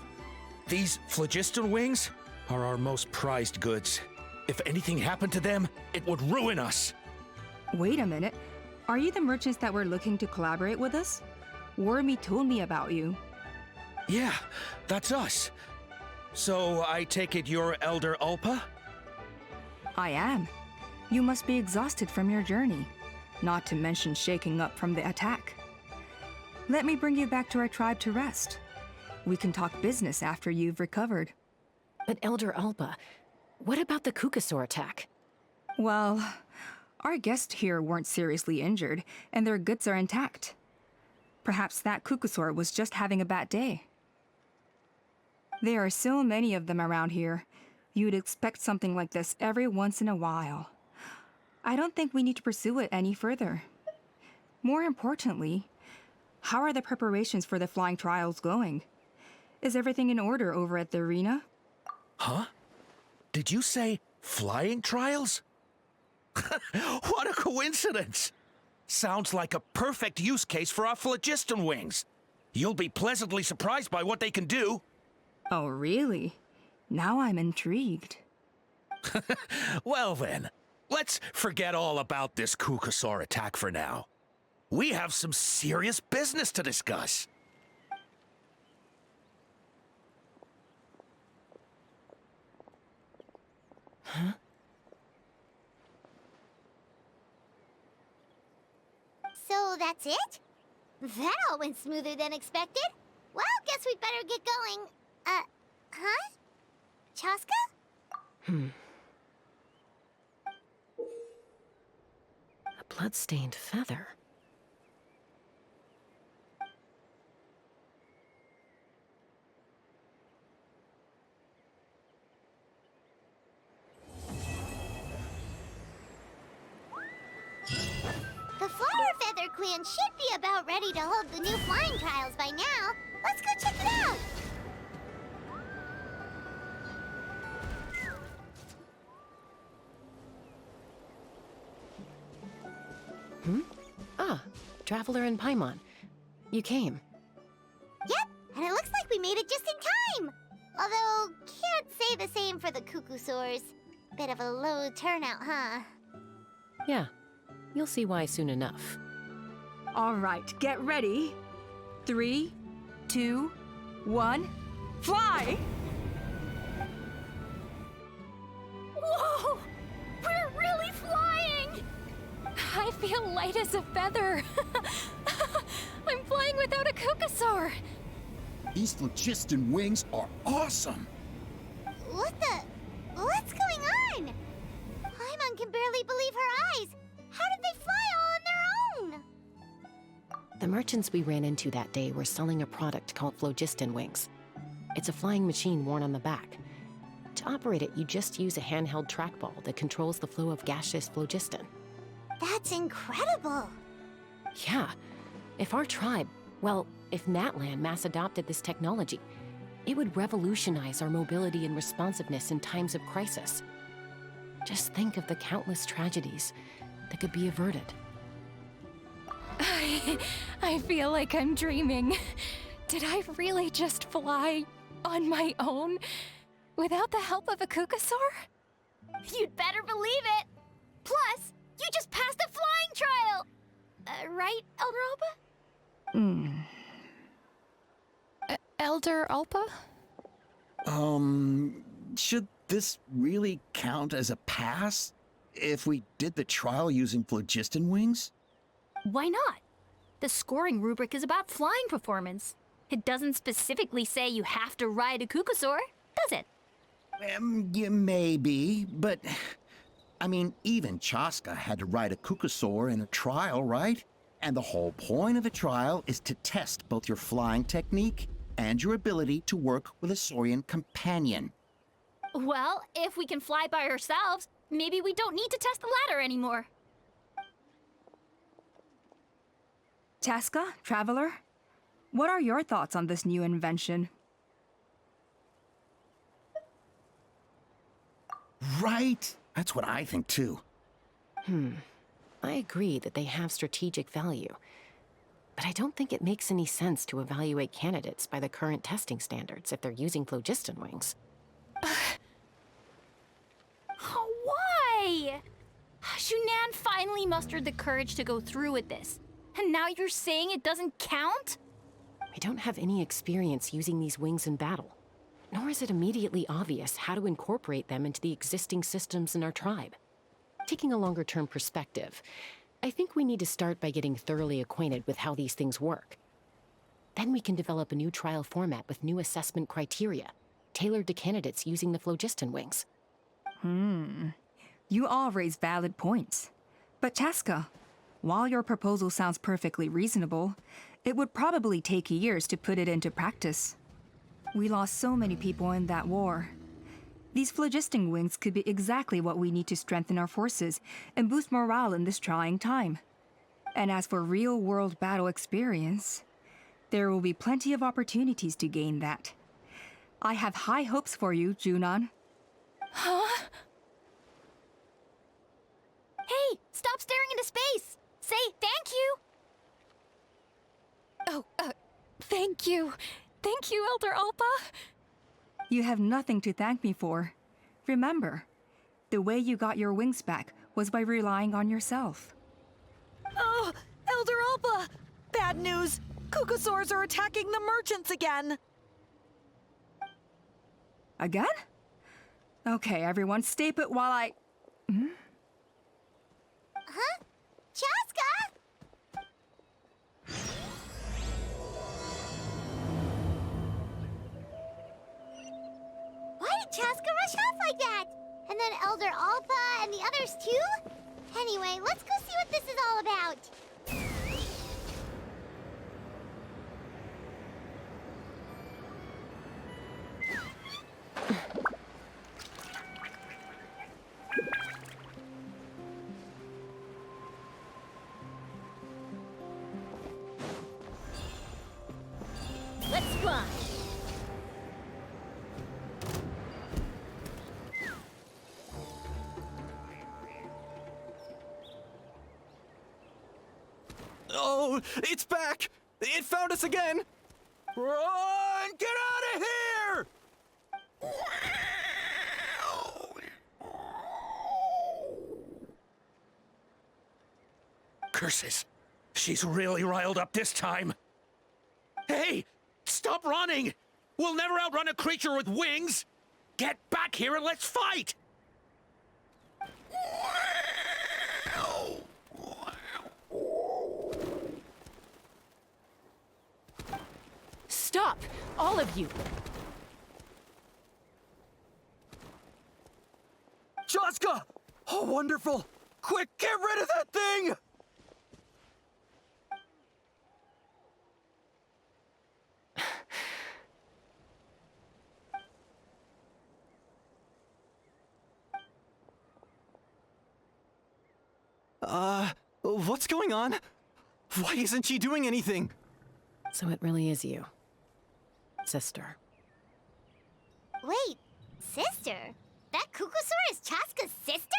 Speaker 14: These phlogiston wings are our most prized goods. If anything happened to them, it would ruin us.
Speaker 4: Wait a minute. Are you the merchants that were looking to collaborate with us? Wormy told me about you.
Speaker 14: Yeah, that's us. So I take it you're Elder Ulpa?
Speaker 4: I am. You must be exhausted from your journey, not to mention shaking up from the attack. Let me bring you back to our tribe to rest. We can talk business after you've recovered.
Speaker 2: But Elder Ulpa, what about the Kukasaur attack?
Speaker 4: Well, our guests here weren't seriously injured, and their goods are intact. Perhaps that Kukasaur was just having a bad day. There are so many of them around here. You'd expect something like this every once in a while. I don't think we need to pursue it any further. More importantly, how are the preparations for the flying trials going? Is everything in order over at the arena?
Speaker 14: Huh? Did you say flying trials? What a coincidence! Sounds like a perfect use case for our phlogiston wings. You'll be pleasantly surprised by what they can do.
Speaker 4: Oh, really? Now I'm intrigued.
Speaker 14: Well then, let's forget all about this Kukasaur attack for now. We have some serious business to discuss.
Speaker 2: Huh?
Speaker 1: So that's it? That all went smoother than expected. Well, guess we'd better get going. Huh? Chasca?
Speaker 2: A blood-stained feather.
Speaker 1: The Flower Feather Clan should be about ready to hold the new flying trials by now. Let's go check it out!
Speaker 2: Ah, Traveler and Paimon. You came.
Speaker 1: Yep, and it looks like we made it just in time! Although, can't say the same for the Kukusaurs. Bit of a low turnout, huh?
Speaker 2: Yeah, you'll see why soon enough.
Speaker 4: All right, get ready. 3, 2, 1, fly!
Speaker 3: Whoa! We're really flying! I feel light as a feather. I'm flying without a Kukasaur.
Speaker 6: These phlogiston wings are awesome!
Speaker 1: What's going on? Paimon can barely believe her eyes. How did they fly all on their own?
Speaker 2: The merchants we ran into that day were selling a product called phlogiston wings. It's a flying machine worn on the back. To operate it, you just use a handheld trackball that controls the flow of gaseous phlogiston.
Speaker 1: That's incredible.
Speaker 2: Yeah, if our tribe, well, if Natlan mass adopted this technology, it would revolutionize our mobility and responsiveness in times of crisis. Just think of the countless tragedies that could be averted.
Speaker 3: I feel like I'm dreaming. Did I really just fly on my own without the help of a Kukasaur?
Speaker 9: You'd better believe it! Plus, you just passed the flying trial! Right, Elder Alba?
Speaker 3: Elder Ulpa?
Speaker 15: Should this really count as a pass if we did the trial using phlogiston wings?
Speaker 3: Why not? The scoring rubric is about flying performance. It doesn't specifically say you have to ride a Kukasaur, does it?
Speaker 15: Yeah, maybe, but I mean, even Chasca had to ride a Kukasaur in a trial, right? And the whole point of a trial is to test both your flying technique and your ability to work with a Saurian companion.
Speaker 3: Well, if we can fly by ourselves, maybe we don't need to test the ladder anymore.
Speaker 4: Chasca, Traveler, what are your thoughts on this new invention?
Speaker 15: Right? That's what I think too.
Speaker 2: I agree that they have strategic value, but I don't think it makes any sense to evaluate candidates by the current testing standards if they're using phlogiston wings.
Speaker 3: Why? Shunan finally mustered the courage to go through with this, and now you're saying it doesn't count?
Speaker 2: I don't have any experience using these wings in battle, nor is it immediately obvious how to incorporate them into the existing systems in our tribe. Taking a longer-term perspective, I think we need to start by getting thoroughly acquainted with how these things work. Then we can develop a new trial format with new assessment criteria, tailored to candidates using the phlogiston wings.
Speaker 4: You all raise valid points. But Chasca, while your proposal sounds perfectly reasonable, it would probably take years to put it into practice. We lost so many people in that war. These phlogiston wings could be exactly what we need to strengthen our forces and boost morale in this trying time. And as for real-world battle experience, there will be plenty of opportunities to gain that. I have high hopes for you, Junon.
Speaker 3: Huh? Hey, stop staring into space! Say thank you!
Speaker 16: Oh, thank you. Thank you, Elder Alpa.
Speaker 4: You have nothing to thank me for. Remember, the way you got your wings back was by relying on yourself.
Speaker 16: Oh, Elder Alpa! Bad news! Cucosaurs are attacking the merchants again!
Speaker 4: Again? Okay, everyone, stay put while I...
Speaker 1: Huh? Chasca? Why did Chasca rush off like that? And then Elder Alpa and the others too? Anyway, let's go see what this is all about.
Speaker 3: Let's fly!
Speaker 13: Oh, it's back! It found us again!
Speaker 14: Run! Get out of here! Curses! She's really riled up this time. Hey! Stop running! We'll never outrun a creature with wings! Get back here and let's fight!
Speaker 2: Stop! All of you!
Speaker 13: Chasca! Oh, wonderful! Quick, get rid of that thing! What's going on? Why isn't she doing anything?
Speaker 2: So it really is you, sister.
Speaker 1: Wait, sister? That Cucosaur is Chasca's sister?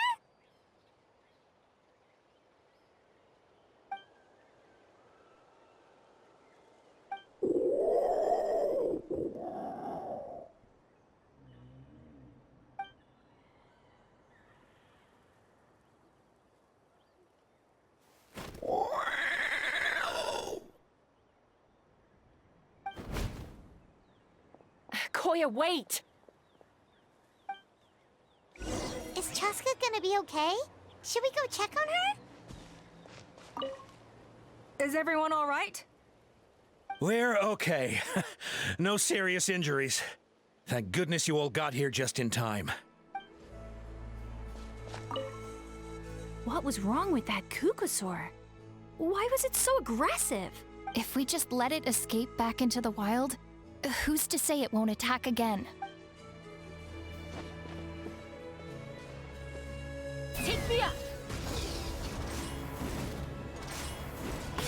Speaker 2: Koya, wait!
Speaker 1: Is Chasca gonna be okay? Should we go check on her?
Speaker 4: Is everyone all right?
Speaker 14: We're okay. No serious injuries. Thank goodness you all got here just in time.
Speaker 3: What was wrong with that Cucosaur? Why was it so aggressive?
Speaker 16: If we just let it escape back into the wild,
Speaker 3: Who's to say it won't attack again?
Speaker 2: Take me up!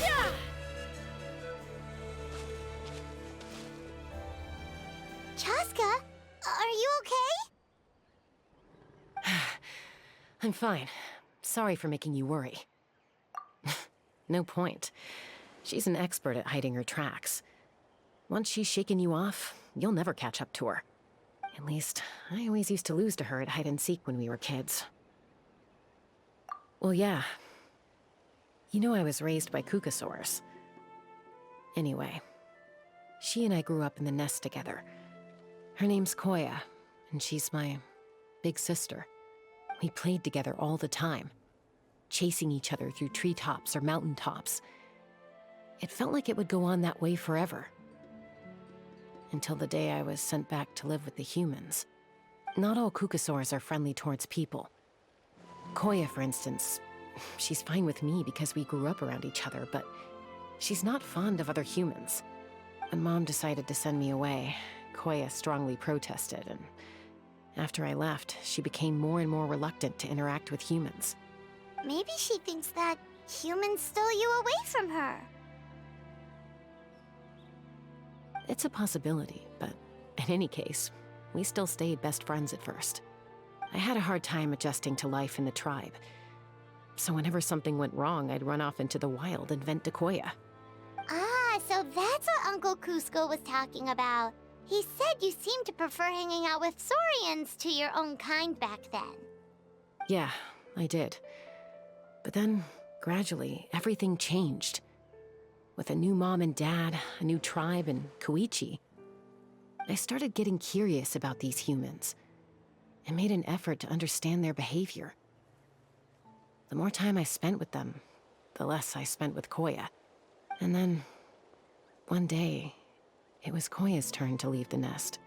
Speaker 2: Yeah!
Speaker 1: Chasca, are you okay?
Speaker 2: I'm fine. Sorry for making you worry. No point. She's an expert at hiding her tracks. Once she's shaken you off, you'll never catch up to her. At least, I always used to lose to her at hide-and-seek when we were kids. Well, yeah. You know I was raised by Kukasaurs. Anyway, she and I grew up in the nest together. Her name's Koya, and she's my big sister. We played together all the time, chasing each other through treetops or mountaintops. It felt like it would go on that way forever. Until the day I was sent back to live with the humans. Not all Kukasaurs are friendly towards people. Koya, for instance, she's fine with me because we grew up around each other, but she's not fond of other humans. When Mom decided to send me away, Koya strongly protested, and after I left, she became more and more reluctant to interact with humans.
Speaker 1: Maybe she thinks that humans stole you away from her.
Speaker 2: It's a possibility, but in any case, we still stayed best friends at first. I had a hard time adjusting to life in the tribe. So whenever something went wrong, I'd run off into the wild and vent to Koya.
Speaker 1: Ah, so that's what Uncle Cusco was talking about. He said you seemed to prefer hanging out with Saurians to your own kind back then.
Speaker 2: Yeah, I did. But then, gradually, everything changed. With a new mom and dad, a new tribe, and Koichi, I started getting curious about these humans and made an effort to understand their behavior. The more time I spent with them, the less I spent with Koya. And then, one day, it was Koya's turn to leave the nest.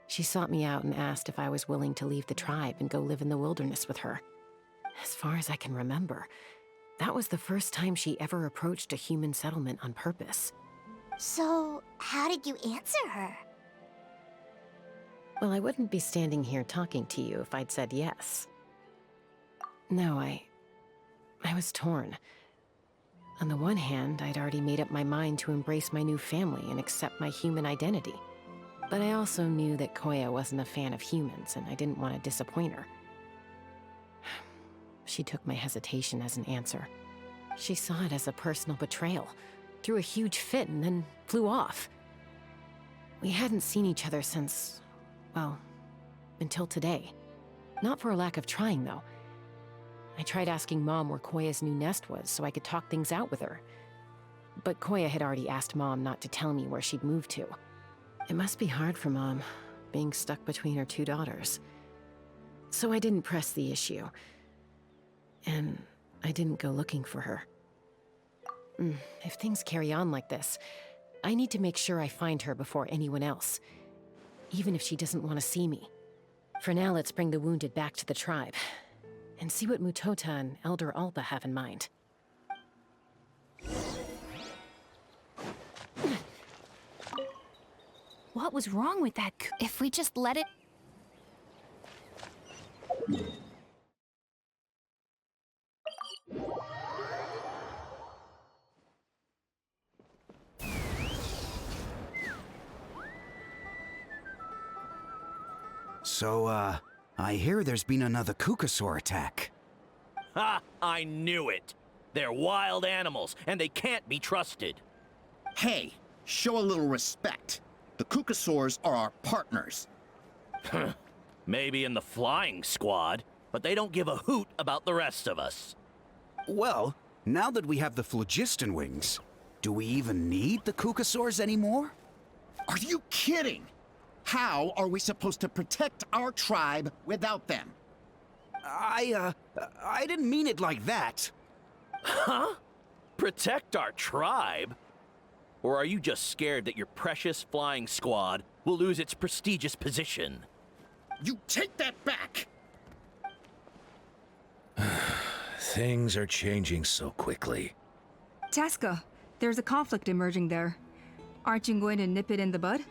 Speaker 2: She sought me out and asked if I was willing to leave the tribe and go live in the wilderness with her. As far as I can remember, that was the first time she ever approached a human settlement on purpose.
Speaker 1: So, how did you answer her?
Speaker 2: Well, I wouldn't be standing here talking to you if I'd said yes. No, I was torn. On the one hand, I'd already made up my mind to embrace my new family and accept my human identity. But I also knew that Koya wasn't a fan of humans, and I didn't want to disappoint her. She took my hesitation as an answer. She saw it as a personal betrayal, threw a huge fit, and then flew off. We hadn't seen each other since, well, until today. Not for a lack of trying, though. I tried asking Mom where Koya's new nest was so I could talk things out with her. But Koya had already asked Mom not to tell me where she'd moved to. It must be hard for Mom, being stuck between her two daughters. So I didn't press the issue. And I didn't go looking for her. If things carry on like this, I need to make sure I find her before anyone else, even if she doesn't want to see me. For now, let's bring the wounded back to the tribe, and see what Mutota and Elder Alpa have in mind.
Speaker 3: What was wrong with that? If we just let it...
Speaker 6: So, I hear there's been another Kukasaur attack.
Speaker 8: Ha! I knew it! They're wild animals, and they can't be trusted.
Speaker 15: Hey, show a little respect. The Kukasaurs are our partners.
Speaker 8: Maybe in the flying squad, but they don't give a hoot about the rest of us.
Speaker 6: Well, now that we have the phlogiston wings, do we even need the Kukasaurs anymore?
Speaker 15: Are you kidding? How are we supposed to protect our tribe without them?
Speaker 6: I didn't mean it like that.
Speaker 8: Huh? Protect our tribe? Or are you just scared that your precious flying squad will lose its prestigious position?
Speaker 15: You take that back!
Speaker 7: Things are changing so quickly.
Speaker 4: Chasca, there's a conflict emerging there. Aren't you going to nip it in the bud?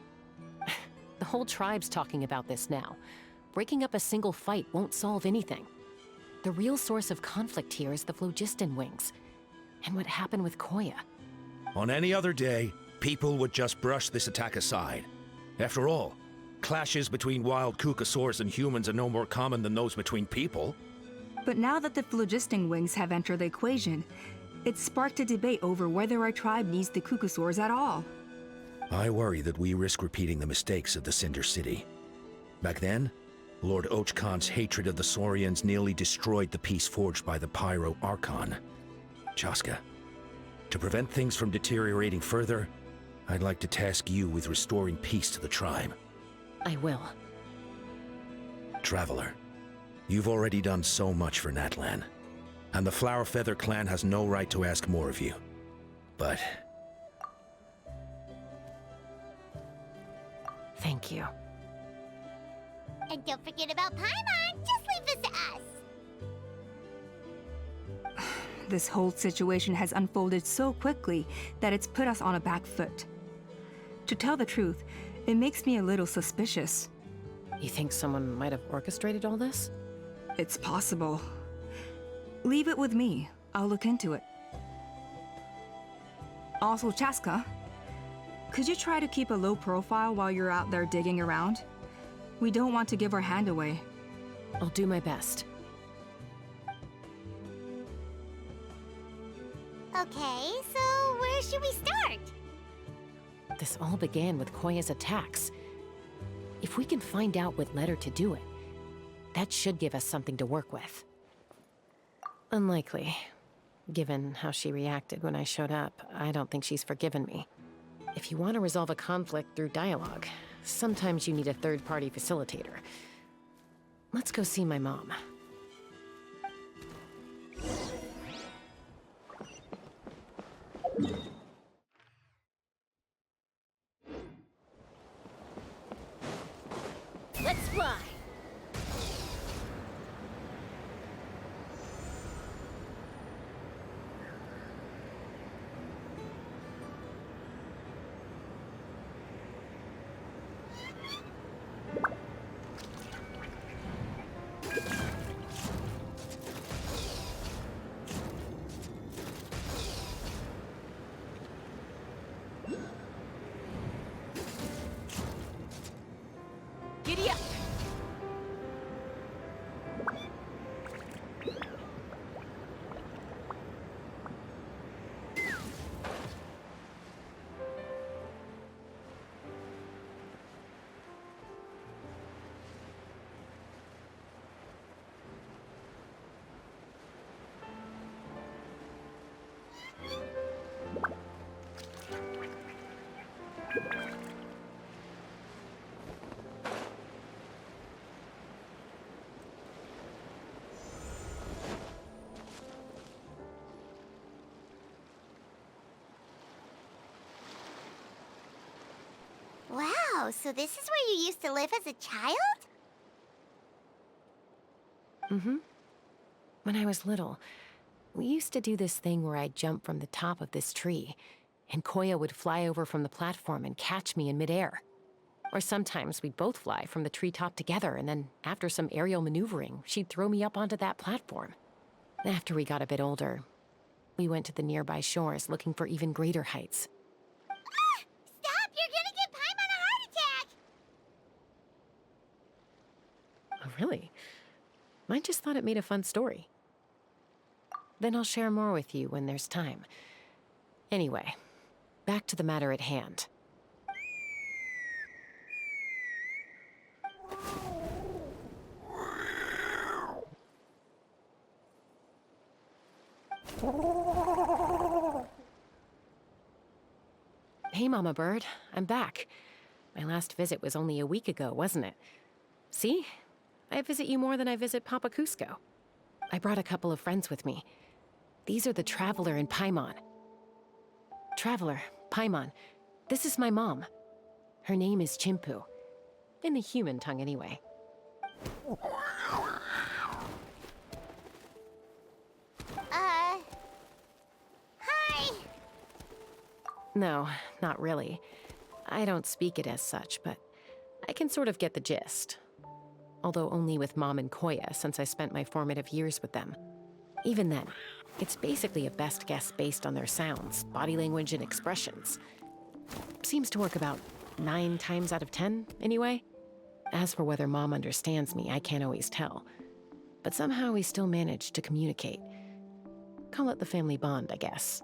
Speaker 2: The whole tribe's talking about this now. Breaking up a single fight won't solve anything. The real source of conflict here is the phlogiston wings, and what happened with Koya.
Speaker 7: On any other day, people would just brush this attack aside. After all, clashes between wild Kukasaurs and humans are no more common than those between people.
Speaker 4: But now that the phlogiston wings have entered the equation, it's sparked a debate over whether our tribe needs the Kukasaurs at all.
Speaker 7: I worry that we risk repeating the mistakes of the Cinder City. Back then, Lord Ochkon's hatred of the Saurians nearly destroyed the peace forged by the Pyro Archon. Chasca, to prevent things from deteriorating further, I'd like to task you with restoring peace to the tribe.
Speaker 2: I will.
Speaker 7: Traveler, you've already done so much for Natlan, and the Flower Feather clan has no right to ask more of you. But
Speaker 2: thank you.
Speaker 1: And don't forget about Paimon. Just leave this to us.
Speaker 4: This whole situation has unfolded so quickly that it's put us on a back foot. To tell the truth, it makes me a little suspicious.
Speaker 2: You think someone might have orchestrated all this?
Speaker 4: It's possible. Leave it with me. I'll look into it. Also, Chasca, could you try to keep a low profile while you're out there digging around? We don't want to give our hand away.
Speaker 2: I'll do my best.
Speaker 1: Okay, so where should we start?
Speaker 2: This all began with Koya's attacks. If we can find out what led her to do it, that should give us something to work with. Unlikely. Given how she reacted when I showed up, I don't think she's forgiven me. If you want to resolve a conflict through dialogue, sometimes you need a third-party facilitator. Let's go see my mom.
Speaker 1: Let's fly. Giddy up. Wow, so this is where you used to live as a child?
Speaker 2: Mm-hmm. When I was little, we used to do this thing where I'd jump from the top of this tree, and Koya would fly over from the platform and catch me in midair. Or sometimes we'd both fly from the treetop together, and then after some aerial maneuvering, she'd throw me up onto that platform. After we got a bit older, we went to the nearby shores looking for even greater heights.
Speaker 1: Stop! You're gonna give Paimon a heart attack!
Speaker 2: Oh, really? I just thought it made a fun story. Then I'll share more with you when there's time. Anyway, back to the matter at hand. Hey, Mama Bird. I'm back. My last visit was only a week ago, wasn't it? See? I visit you more than I visit Papa Cusco. I brought a couple of friends with me. These are the Traveler and Paimon. Traveler, Paimon, this is my mom. Her name is Chimpu. In the human tongue, anyway.
Speaker 1: Hi.
Speaker 2: No, not really. I don't speak it as such, but I can sort of get the gist. Although only with Mom and Koya, since I spent my formative years with them. Even then, it's basically a best guess based on their sounds, body language, and expressions. Seems to work about 9 times out of 10, anyway. As for whether Mom understands me, I can't always tell. But somehow we still manage to communicate. Call it the family bond, I guess.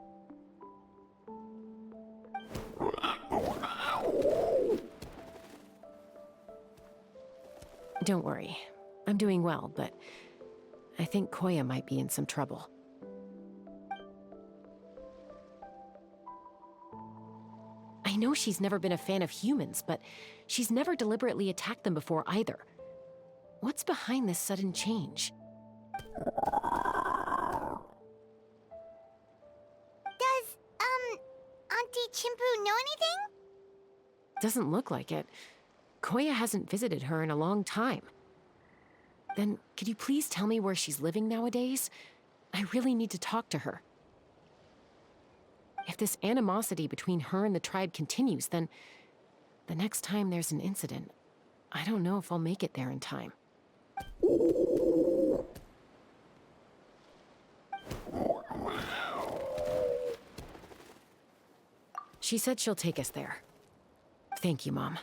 Speaker 2: Don't worry. I'm doing well, but I think Koya might be in some trouble. I know she's never been a fan of humans, but she's never deliberately attacked them before either. What's behind this sudden change?
Speaker 1: Does, Auntie Chimpu know anything?
Speaker 2: Doesn't look like it. Koya hasn't visited her in a long time. Then, could you please tell me where she's living nowadays? I really need to talk to her. If this animosity between her and the tribe continues, then the next time there's an incident, I don't know if I'll make it there in time. She said she'll take us there. Thank you, Mom.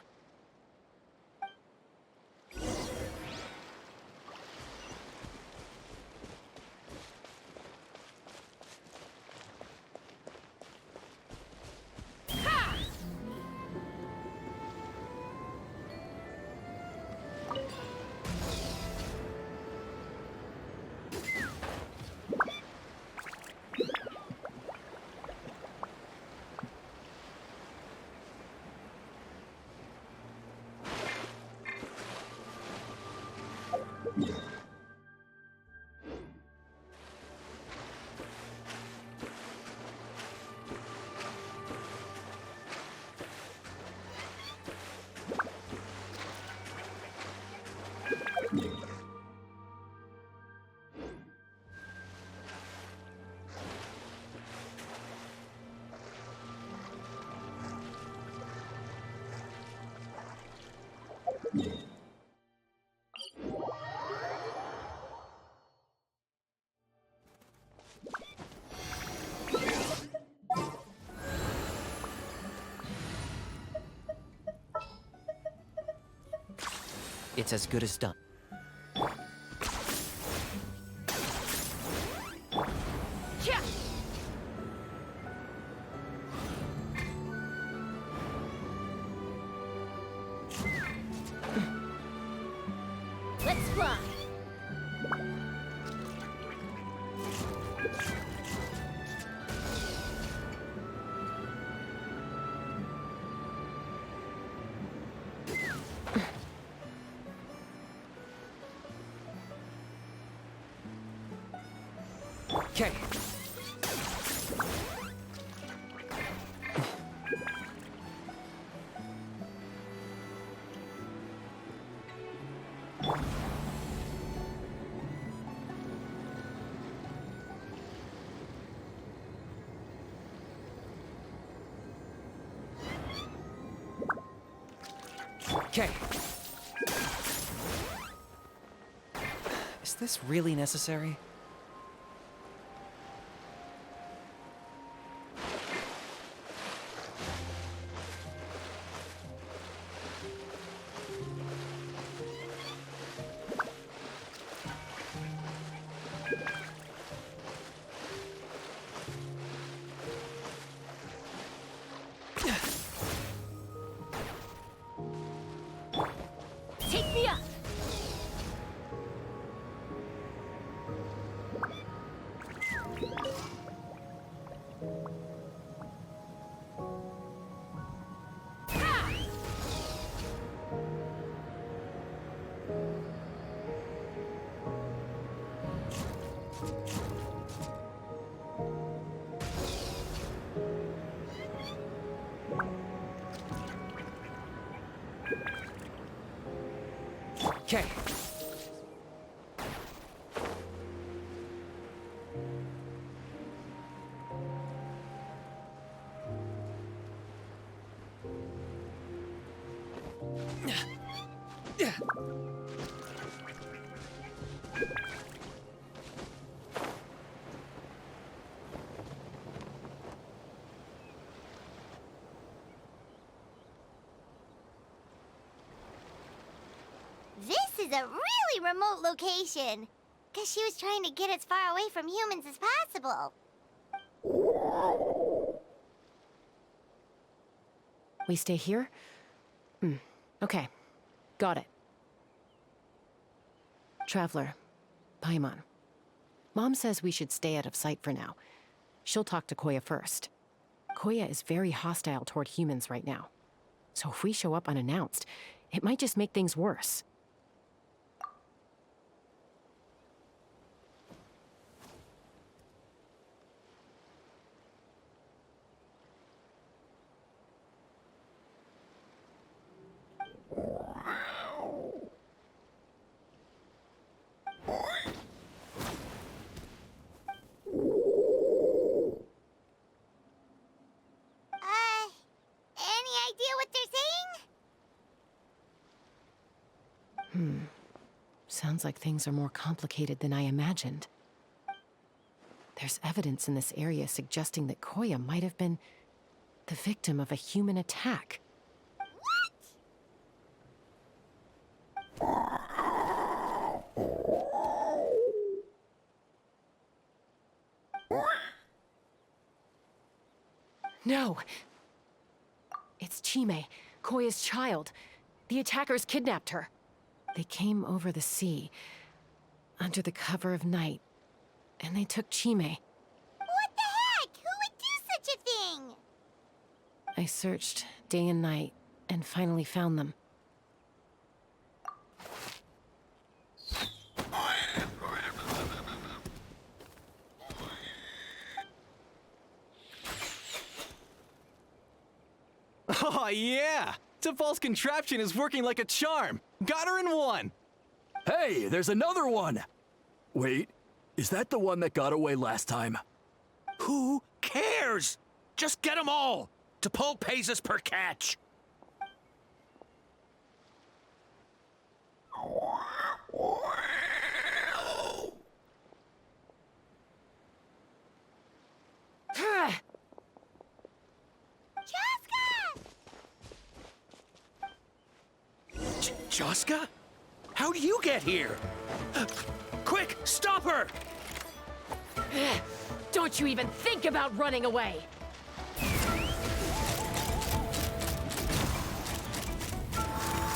Speaker 17: It's as good as done.
Speaker 1: Let's fly.
Speaker 17: Okay. Okay. Is this really necessary?
Speaker 1: Take me up.
Speaker 17: Okay.
Speaker 1: This is a really remote location. Guess she was trying to get as far away from humans as possible.
Speaker 2: We stay here? Okay. Got it. Traveler, Paimon. Mom says we should stay out of sight for now. She'll talk to Koya first. Koya is very hostile toward humans right now. So if we show up unannounced, it might just make things worse.
Speaker 1: Any idea what they're saying?
Speaker 2: Sounds like things are more complicated than I imagined. There's evidence in this area suggesting that Koya might have been the victim of a human attack. No! It's Chime, Koya's child. The attackers kidnapped her. They came over the sea, under the cover of night, and they took Chime.
Speaker 1: What the heck? Who would do such a thing?
Speaker 2: I searched day and night, and finally found them.
Speaker 13: Oh, yeah! T'Pol's contraption is working like a charm! Got her in one!
Speaker 11: Hey, there's another one! Wait, is that the one that got away last time?
Speaker 14: Who cares? Just get them all. T'Pol pays us per catch. Chasca? How'd you get here? Quick, stop her!
Speaker 2: Don't you even think about running away!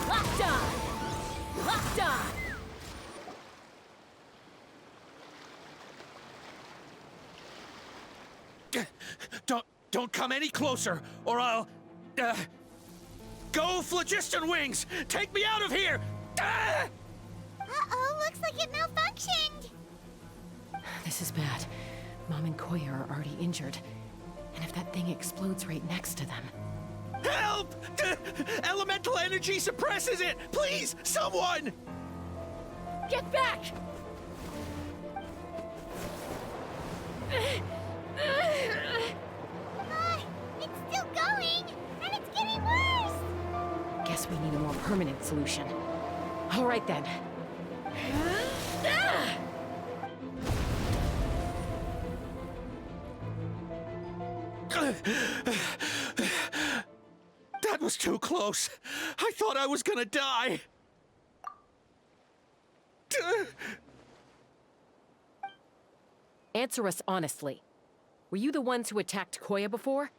Speaker 2: Locked on! Locked on!
Speaker 14: Don't come any closer, or I'll... Go, Phlogiston Wings! Take me out of here!
Speaker 1: Uh-oh, looks like it malfunctioned.
Speaker 2: This is bad. Mom and Koya are already injured. And if that thing explodes right next to them...
Speaker 14: Help! Elemental energy suppresses it! Please, someone!
Speaker 2: Get back!
Speaker 1: It's still going, and it's getting worse.
Speaker 2: Guess we need a more permanent solution. All right then.
Speaker 14: That was too close. I thought I was gonna die.
Speaker 2: Answer us honestly. Were you the ones who attacked Koya before?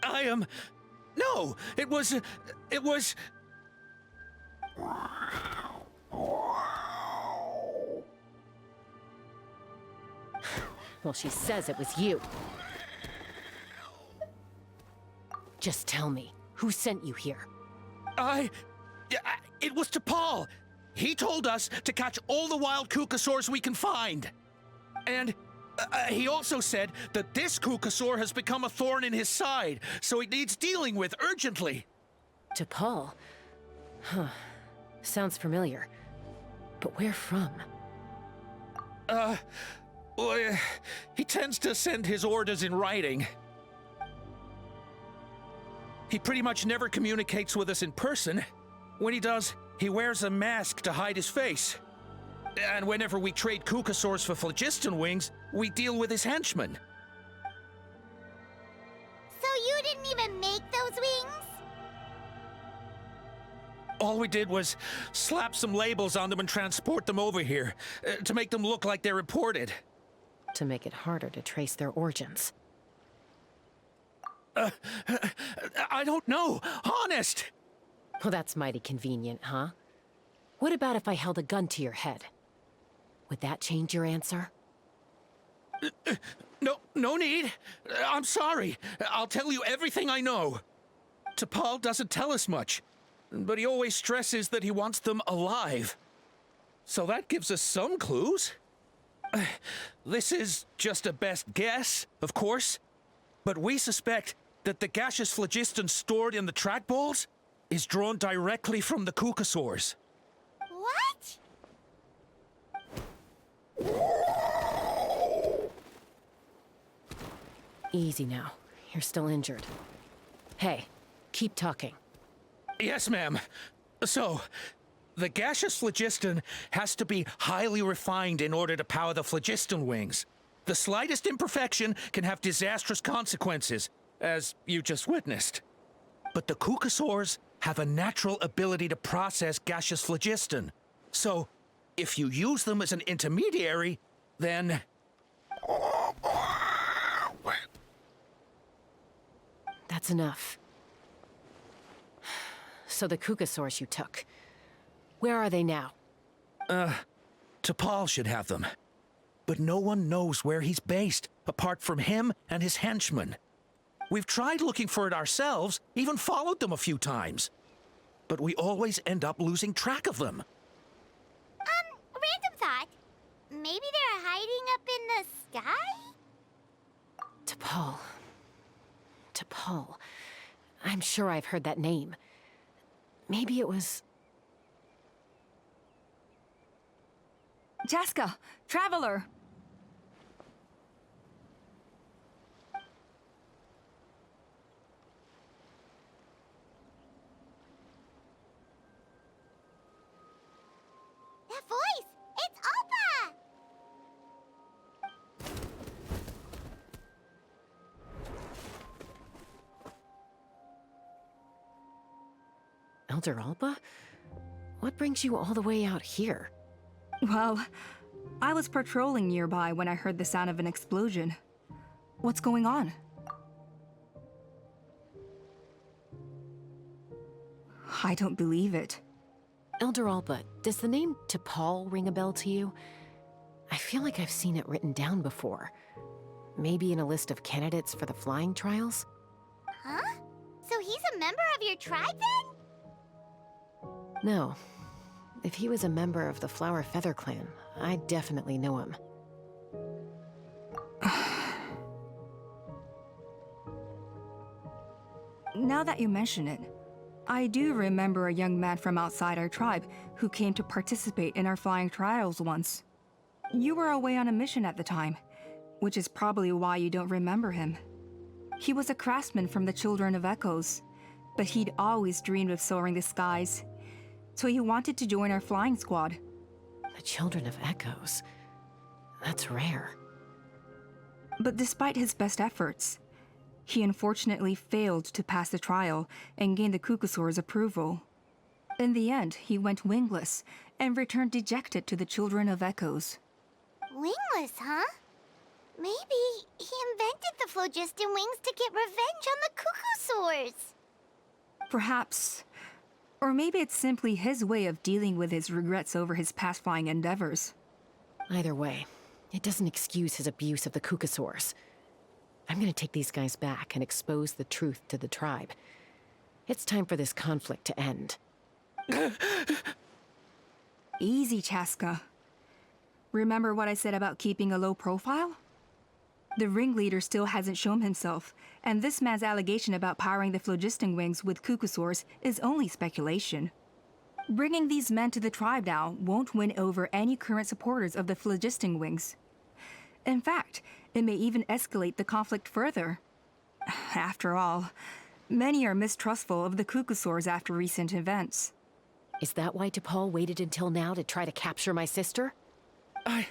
Speaker 14: I am... No, it was...
Speaker 2: Well, she says it was you. Just tell me, who sent you here?
Speaker 14: It was T'Pol. He told us to catch all the wild Kukasaurs we can find. And he also said that this Kukasaur has become a thorn in his side, so it needs dealing with urgently.
Speaker 2: T'Pol? Huh. Sounds familiar. But where from?
Speaker 14: Well, he tends to send his orders in writing. He pretty much never communicates with us in person. When he does, he wears a mask to hide his face. And whenever we trade Kukasaurs for phlogiston wings, we deal with his henchmen.
Speaker 1: So you didn't even make those wings?
Speaker 14: All we did was slap some labels on them and transport them over here, to make them look like they're imported.
Speaker 2: To make it harder to trace their origins.
Speaker 14: I don't know, honest!
Speaker 2: Well, that's mighty convenient, huh? What about if I held a gun to your head? Would that change your answer?
Speaker 14: No need. I'm sorry. I'll tell you everything I know. T'Pol doesn't tell us much, but he always stresses that he wants them alive. So that gives us some clues. This is just a best guess, of course, but we suspect that the gaseous phlogiston stored in the trackballs is drawn directly from the Kukasaurs.
Speaker 1: What?
Speaker 2: Easy now. You're still injured. Hey, keep talking.
Speaker 14: Yes, ma'am. So, the gaseous phlogiston has to be highly refined in order to power the phlogiston wings. The slightest imperfection can have disastrous consequences, as you just witnessed. But the Kukasaurs have a natural ability to process gaseous phlogiston. So, if you use them as an intermediary, then...
Speaker 2: That's enough. So the Kukasaurs you took, where are they now?
Speaker 14: T'Pol should have them. But no one knows where he's based, apart from him and his henchmen. We've tried looking for it ourselves, even followed them a few times. But we always end up losing track of them.
Speaker 1: Random thought. Maybe they're hiding up in the sky?
Speaker 2: T'Pol. T'Pol. I'm sure I've heard that name. Maybe it was...
Speaker 4: Chasca! Traveler!
Speaker 1: That voice! It's Alpa!
Speaker 2: Elder Alpa? What brings you all the way out here?
Speaker 4: Well, I was patrolling nearby when I heard the sound of an explosion. What's going on? I don't believe it.
Speaker 2: Elder Alpa, does the name T'Pol ring a bell to you? I feel like I've seen it written down before. Maybe in a list of candidates for the flying trials?
Speaker 1: Huh? So he's a member of your tribe then?
Speaker 2: No. If he was a member of the Flower Feather clan, I definitely know him.
Speaker 4: Now that you mention it, I do remember a young man from outside our tribe who came to participate in our flying trials once. You were away on a mission at the time, which is probably why you don't remember him. He was a craftsman from the Children of Echoes, but he'd always dreamed of soaring the skies, so he wanted to join our flying squad.
Speaker 2: The Children of Echoes? That's rare.
Speaker 4: But despite his best efforts, he unfortunately failed to pass the trial and gain the Kukasaur's approval. In the end, he went wingless and returned dejected to the Children of Echoes.
Speaker 1: Wingless, huh? Maybe he invented the phlogiston wings to get revenge on the Kukasaurs.
Speaker 4: Perhaps. Or maybe it's simply his way of dealing with his regrets over his past flying endeavors.
Speaker 2: Either way, it doesn't excuse his abuse of the Kukasaurs. I'm gonna take these guys back and expose the truth to the tribe. It's time for this conflict to end.
Speaker 4: Easy, Chasca. Remember what I said about keeping a low profile? The ringleader still hasn't shown himself, and this man's allegation about powering the phlogiston wings with Kukasaurs is only speculation. Bringing these men to the tribe now won't win over any current supporters of the phlogiston wings. In fact, it may even escalate the conflict further. After all, Many are mistrustful of the Cuckoosaurs after recent events.
Speaker 2: Is that why T'Pol waited until now to try to capture my sister?
Speaker 14: I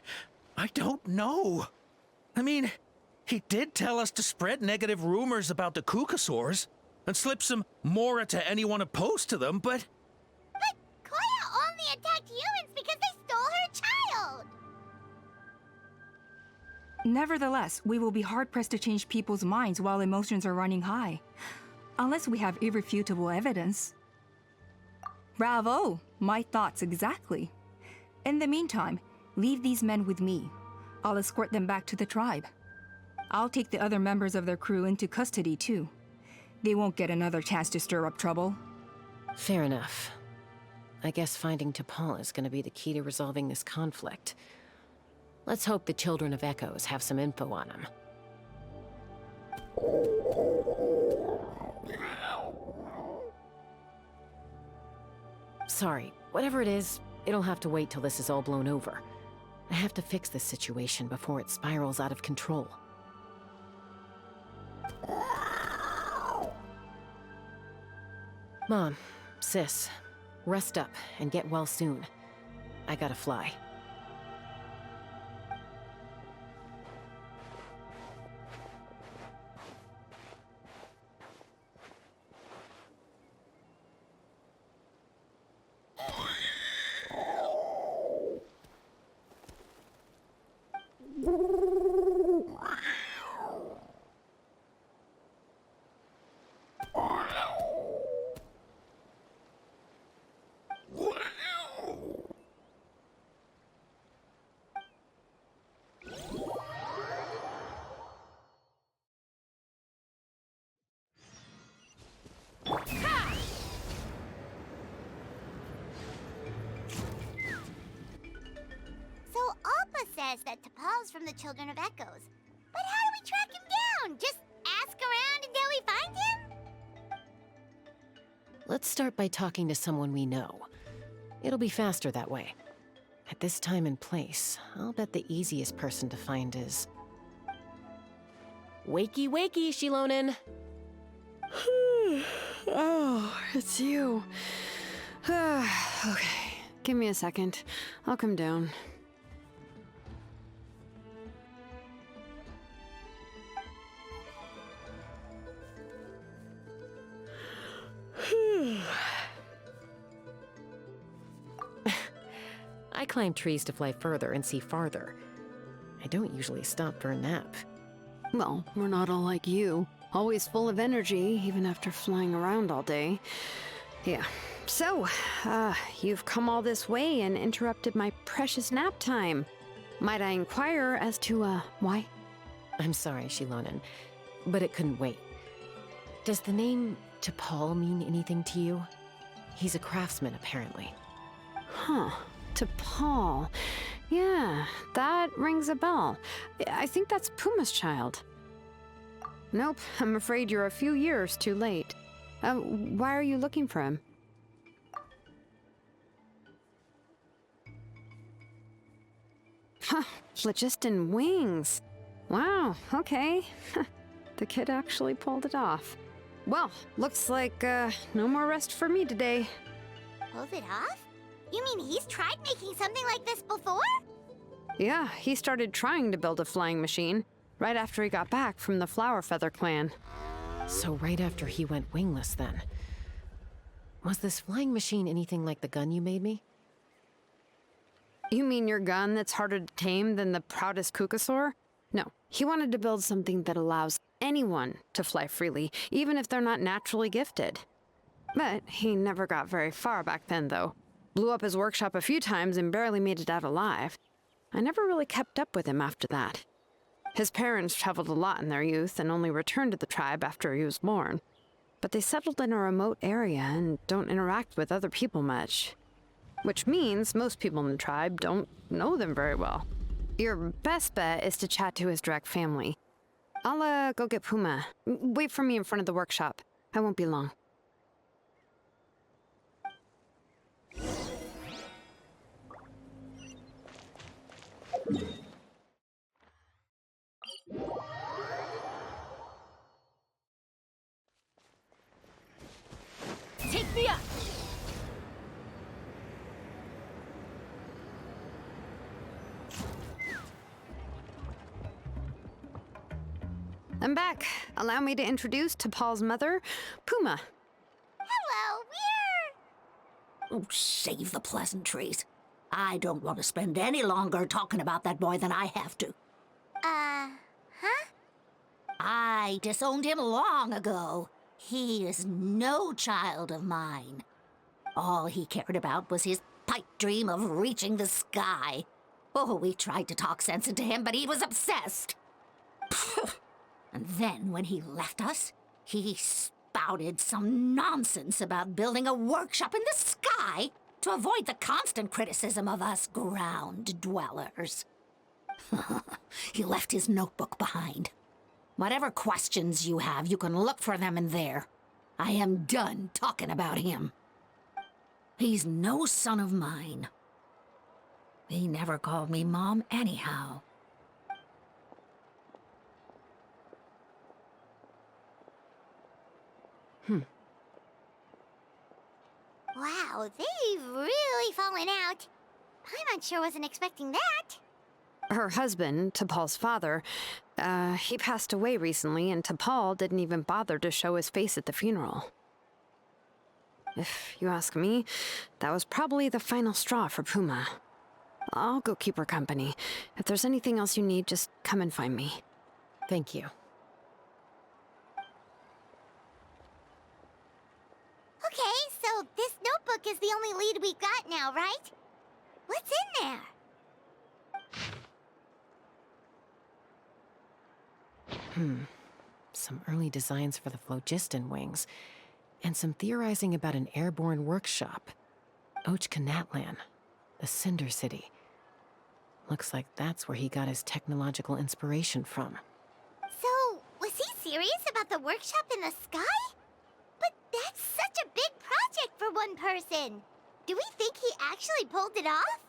Speaker 14: don't know. I mean, he did tell us to spread negative rumors about the Cuckoosaurs and slip some Mora to anyone opposed to them, but...
Speaker 1: But Koya only attacked humans because they stole her child!
Speaker 4: Nevertheless, we will be hard-pressed to change people's minds while emotions are running high. Unless we have irrefutable evidence. Bravo! My thoughts exactly. In the meantime, leave these men with me. I'll escort them back to the tribe. I'll take the other members of their crew into custody too. They won't get another chance to stir up trouble.
Speaker 2: Fair enough. I guess finding T'Pol is going to be the key to resolving this conflict. Let's hope the Children of Echoes have some info on him. Sorry, whatever it is, it'll have to wait till this is all blown over. I have to fix this situation before it spirals out of control. Mom, Sis, rest up and get well soon. I gotta fly.
Speaker 1: So Alpa says that T'Pol's from the Children of Echoes. But how do we track him down? Just ask around until we find him?
Speaker 2: Let's start by talking to someone we know. It'll be faster that way. At this time and place, I'll bet the easiest person to find is... Wakey, wakey, Shilonen!
Speaker 18: Oh, it's you. Okay, give me a second. I'll come down.
Speaker 2: I climb trees to fly further and see farther. I don't usually stop for a nap.
Speaker 18: Well, we're not all like you. Always full of energy, even after flying around all day. Yeah. So, you've come all this way and interrupted my precious nap time. Might I inquire as to, why?
Speaker 2: I'm sorry, Shilonen, but it couldn't wait. Does the name T'Pol mean anything to you? He's a craftsman, apparently.
Speaker 18: Huh. T'Pol. Yeah, that rings a bell. I think that's Puma's child. Nope, I'm afraid you're a few years too late. Why are you looking for him? Huh, phlogiston wings. Wow, okay. The kid actually pulled it off. Well, looks like, no more rest for me today.
Speaker 1: Pulled it off? You mean he's tried making something like this before?
Speaker 18: Yeah, he started trying to build a flying machine right after he got back from the Flower Feather clan.
Speaker 2: So right after he went wingless, then. Was this flying machine anything like the gun you made me?
Speaker 18: You mean your gun that's harder to tame than the proudest Cuckoosaur? No, he wanted to build something that allows anyone to fly freely, even if they're not naturally gifted. But he never got very far back then, though. Blew up his workshop a few times and barely made it out alive. I never really kept up with him after that. His parents traveled a lot in their youth and only returned to the tribe after he was born. But they settled in a remote area and don't interact with other people much. Which means most people in the tribe don't know them very well. Your best bet is to chat to his direct family. I'll, go get Puma. Wait for me in front of the workshop. I won't be long. I'm back. Allow me to introduce T'Pol's mother, Puma.
Speaker 1: Hello,
Speaker 19: Oh, save the pleasantries. I don't want to spend any longer talking about that boy than I have to.
Speaker 1: huh?
Speaker 19: I disowned him long ago. He is no child of mine. All he cared about was his pipe dream of reaching the sky. Oh, we tried to talk sense into him, but he was obsessed. And then when he left us, he spouted some nonsense about building a workshop in the sky to avoid the constant criticism of us ground dwellers. He left his notebook behind. Whatever questions you have, you can look for them in there. I am done talking about him. He's no son of mine. He never called me Mom anyhow.
Speaker 1: Wow, they've really fallen out. Paimon sure wasn't expecting that.
Speaker 18: Her husband, T'Pol's father, he passed away recently, and T'Pol didn't even bother to show his face at the funeral. If you ask me, that was probably the final straw for Puma. I'll go keep her company. If there's anything else you need, just come and find me.
Speaker 2: Thank you.
Speaker 1: Okay, so this notebook is the only lead we've got now, right? What's in there?
Speaker 2: Some early designs for the phlogiston wings, and some theorizing about an airborne workshop. Ochkanatlan, the Cinder City. Looks like that's where he got his technological inspiration from.
Speaker 1: So, was he serious about the workshop in the sky? But that's such a big project for one person. Do we think he actually pulled it off?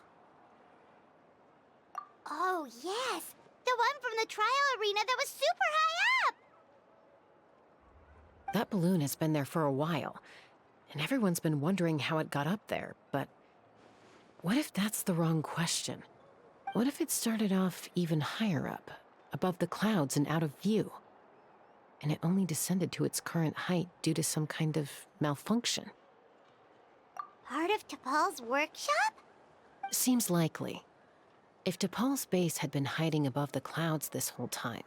Speaker 1: Oh, yes. The one from the trial arena that was super high up!
Speaker 2: That balloon has been there for a while, and everyone's been wondering how it got up there, but what if that's the wrong question? What if it started off even higher up, above the clouds and out of view, and it only descended to its current height due to some kind of malfunction?
Speaker 1: Part of T'Pol's workshop?
Speaker 2: Seems likely. If T'Pol's base had been hiding above the clouds this whole time,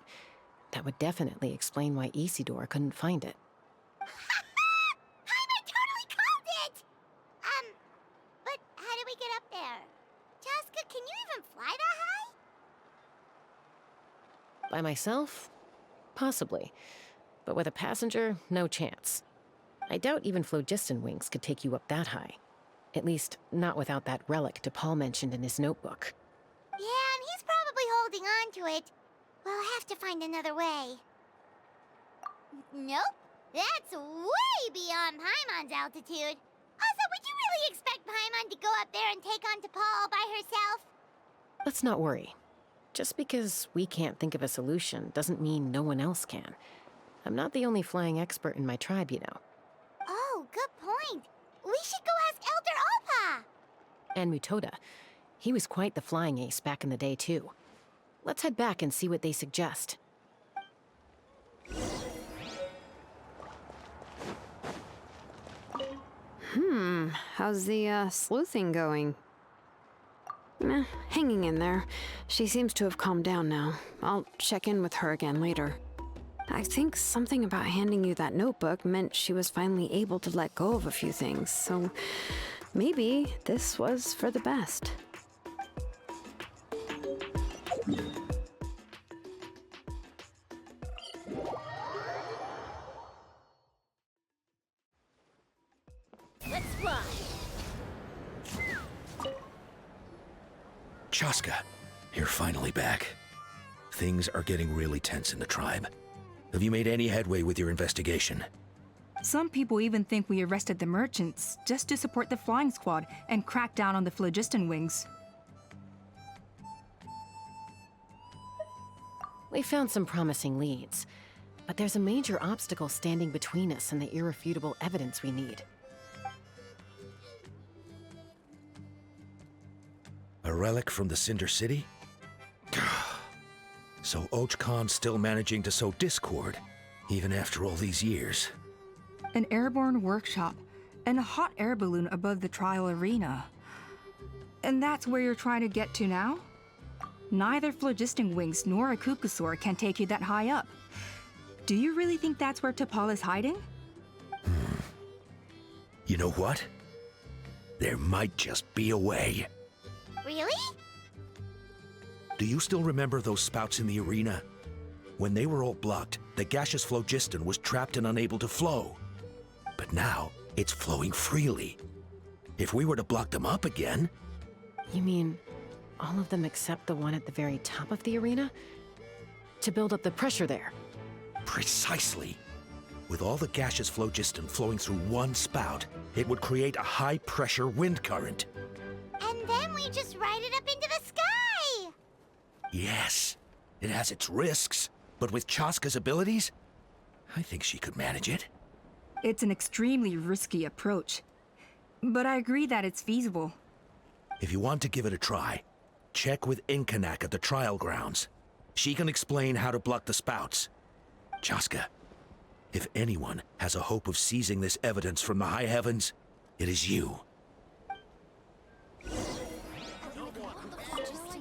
Speaker 2: that would definitely explain why Isidore couldn't find it.
Speaker 1: Paimon totally called it! But how do we get up there? Chasca, can you even fly that high?
Speaker 2: By myself? Possibly. But with a passenger, no chance. I doubt even phlogiston wings could take you up that high. At least, not without that relic T'Pol mentioned in his notebook.
Speaker 1: Yeah, and he's probably holding on to it. We'll have to find another way. Nope. That's way beyond Paimon's altitude. Also, would you really expect Paimon to go up there and take on T'Pol all by herself?
Speaker 2: Let's not worry. Just because we can't think of a solution doesn't mean no one else can. I'm not the only flying expert in my tribe, you know.
Speaker 1: Oh, good point. We should go ask Elder Alpa.
Speaker 2: And Mutoda. He was quite the flying ace back in the day, too. Let's head back and see what they suggest.
Speaker 18: How's the, sleuthing going? Hanging in there. She seems to have calmed down now. I'll check in with her again later. I think something about handing you that notebook meant she was finally able to let go of a few things, so maybe this was for the best.
Speaker 1: Let's fly.
Speaker 7: Chasca, you're finally back. Things are getting really tense in the tribe. Have you made any headway with your investigation?
Speaker 4: Some people even think we arrested the merchants just to support the flying squad and crack down on the phlogiston wings.
Speaker 2: We found some promising leads, but there's a major obstacle standing between us and the irrefutable evidence we need.
Speaker 7: A relic from the Cinder City? So Ochkon's still managing to sow discord, even after all these years.
Speaker 4: An airborne workshop and a hot air balloon above the trial arena. And that's where you're trying to get to now? Neither phlogiston wings nor a Kukusaur can take you that high up. Do you really think that's where T'Pol is hiding?
Speaker 7: You know what? There might just be a way.
Speaker 1: Really?
Speaker 7: Do you still remember those spouts in the arena? When they were all blocked, the gaseous phlogiston was trapped and unable to flow. But now, it's flowing freely. If we were to block them up again...
Speaker 2: You mean all of them except the one at the very top of the arena? To build up the pressure there?
Speaker 7: Precisely. With all the gaseous phlogiston flowing through one spout, it would create a high-pressure wind current.
Speaker 1: And then we just ride it up into the sky!
Speaker 7: Yes, it has its risks, but with Chasca's abilities, I think she could manage it.
Speaker 4: It's an extremely risky approach, but I agree that it's feasible.
Speaker 7: If you want to give it a try, check with Inkanak at the trial grounds. She can explain how to block the spouts. Chasca, if anyone has a hope of seizing this evidence from the high heavens, it is you.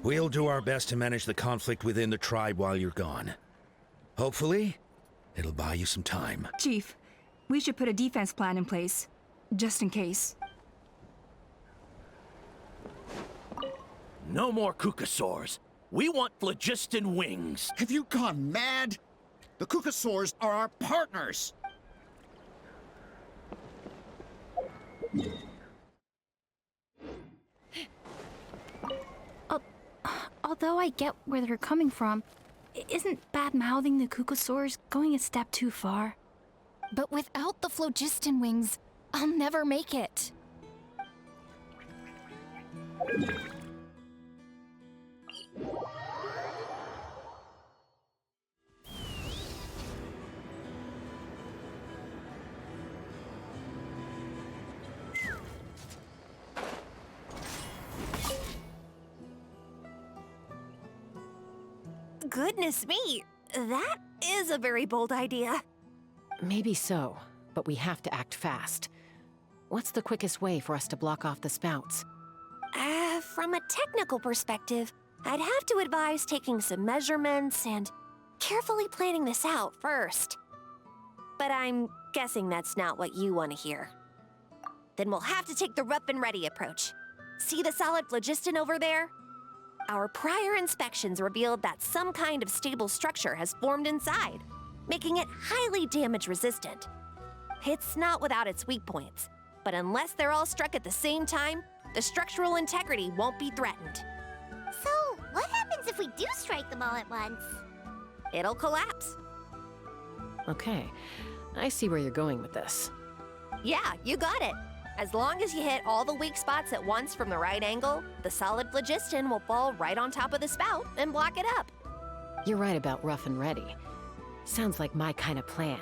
Speaker 7: We'll do our best to manage the conflict within the tribe while you're gone. Hopefully, it'll buy you some time.
Speaker 4: Chief, we should put a defense plan in place, just in case.
Speaker 8: No more Kukusaurs. We want phlogiston wings.
Speaker 15: Have you gone mad? The Kukusaurs are our partners.
Speaker 3: Although I get where they're coming from, isn't bad-mouthing the Kukusaurs going a step too far?
Speaker 20: But without the phlogiston wings, I'll never make it.
Speaker 9: Goodness me, that is a very bold idea.
Speaker 2: Maybe so, but we have to act fast. What's the quickest way for us to block off the spouts?
Speaker 9: From a technical perspective, I'd have to advise taking some measurements and carefully planning this out first. But I'm guessing that's not what you want to hear. Then we'll have to take the rough and ready approach. See the solid phlogiston over there? Our prior inspections revealed that some kind of stable structure has formed inside, making it highly damage resistant. It's not without its weak points, but unless they're all struck at the same time, the structural integrity won't be threatened.
Speaker 1: So, what happens if we do strike them all at once?
Speaker 9: It'll collapse.
Speaker 2: Okay, I see where you're going with this.
Speaker 9: Yeah, you got it. As long as you hit all the weak spots at once from the right angle, the solid phlogiston will fall right on top of the spout and block it up.
Speaker 2: You're right about rough and ready. Sounds like my kind of plan.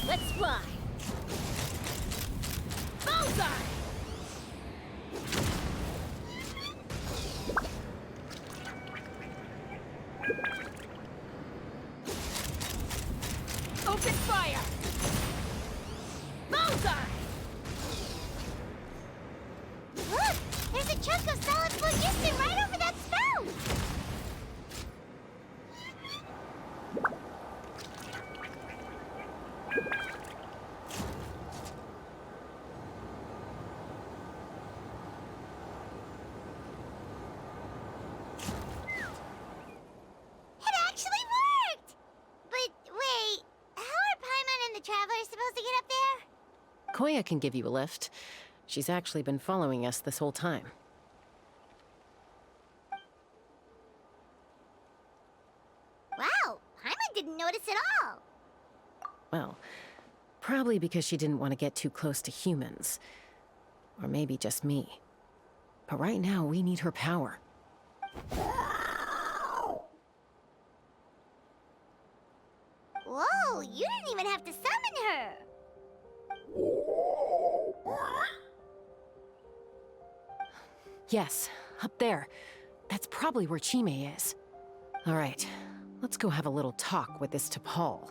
Speaker 19: Let's fly! Bullseye! Open fire! Bullseye!
Speaker 1: Look! There's a chunk of solid phlogiston right over that spout! It actually worked! But wait, how are Paimon and the Traveler supposed to get up there?
Speaker 2: Koya can give you a lift. She's actually been following us this whole time.
Speaker 1: Wow, Paimon didn't notice at all.
Speaker 2: Well, probably because she didn't want to get too close to humans. Or maybe just me. But right now, we need her power.
Speaker 1: you didn't even have to summon her.
Speaker 2: Yes, up there. That's probably where Chime is. All right, let's go have a little talk with this T'Pol.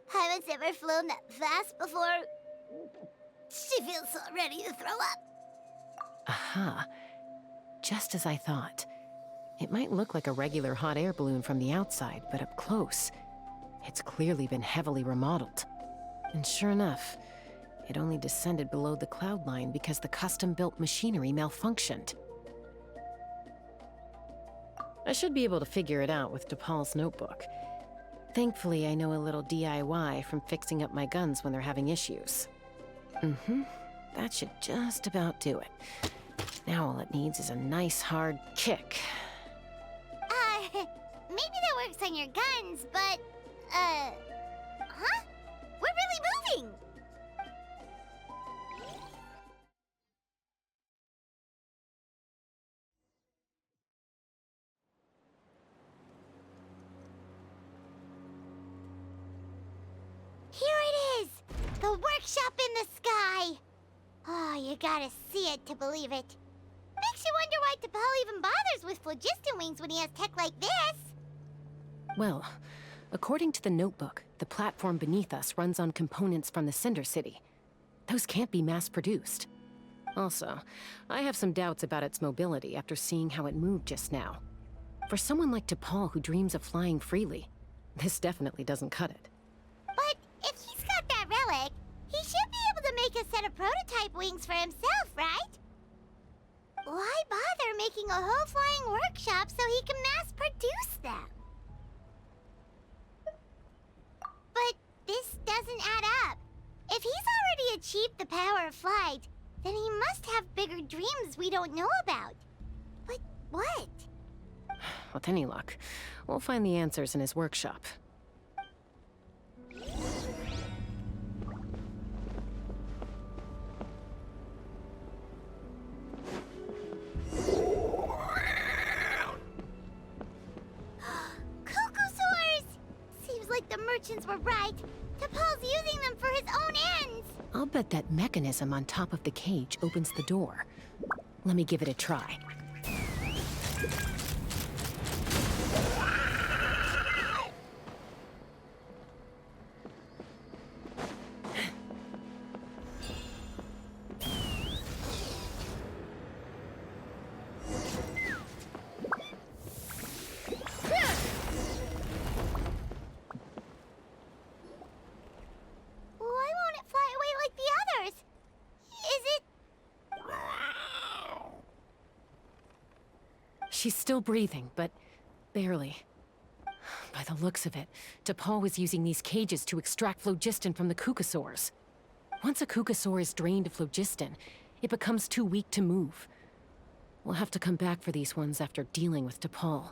Speaker 1: Haven't ever flown that fast before. She feels so ready to throw up.
Speaker 2: Aha. Just as I thought. It might look like a regular hot air balloon from the outside, but up close, it's clearly been heavily remodeled. And sure enough, it only descended below the cloud line because the custom-built machinery malfunctioned. I should be able to figure it out with T'Pol's notebook. Thankfully, I know a little DIY from fixing up my guns when they're having issues. That should just about do it. Now all it needs is a nice hard kick.
Speaker 1: Maybe that works on your guns, but, huh? We're really moving! Here it is! The workshop in the sky! Oh, you gotta see it to believe it. Makes you wonder why T'Pol even bothers with phlogiston wings when he has tech like this.
Speaker 2: Well, according to the notebook, the platform beneath us runs on components from the Cinder City. Those can't be mass-produced. Also, I have some doubts about its mobility after seeing how it moved just now. For someone like T'Pol who dreams of flying freely, this definitely doesn't cut it.
Speaker 1: But if he's got that relic, he should be able to make a set of prototype wings for himself, right? Why bother making a whole flying workshop so he can mass-produce them? But this doesn't add up. If he's already achieved the power of flight, then he must have bigger dreams we don't know about. But what?
Speaker 2: With any luck, we'll find the answers in his workshop.
Speaker 1: Like the merchants were right. T'Pol's using them for his own ends.
Speaker 2: I'll bet that mechanism on top of the cage opens the door. Let me give it a try. She's still breathing, but barely. By the looks of it, T'Pol was using these cages to extract phlogiston from the Kukasaurs. Once a Kukasaur is drained of phlogiston, it becomes too weak to move. We'll have to come back for these ones after dealing with T'Pol.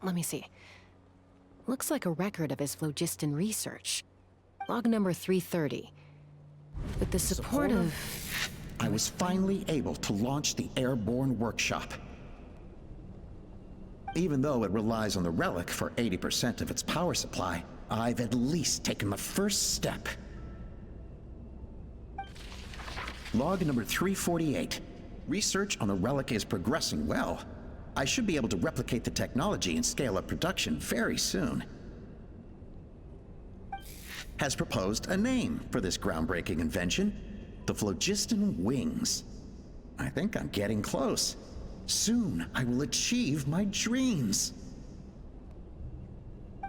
Speaker 2: Let me see. Looks like a record of his phlogiston research. Log number 330. With the support of...
Speaker 15: I was finally able to launch the airborne workshop. Even though it relies on the relic for 80% of its power supply, I've at least taken the first step. Log number 348. Research on the relic is progressing well. I should be able to replicate the technology and scale up production very soon. Has proposed a name for this groundbreaking invention, the phlogiston wings. I think I'm getting close. Soon I will achieve my dreams.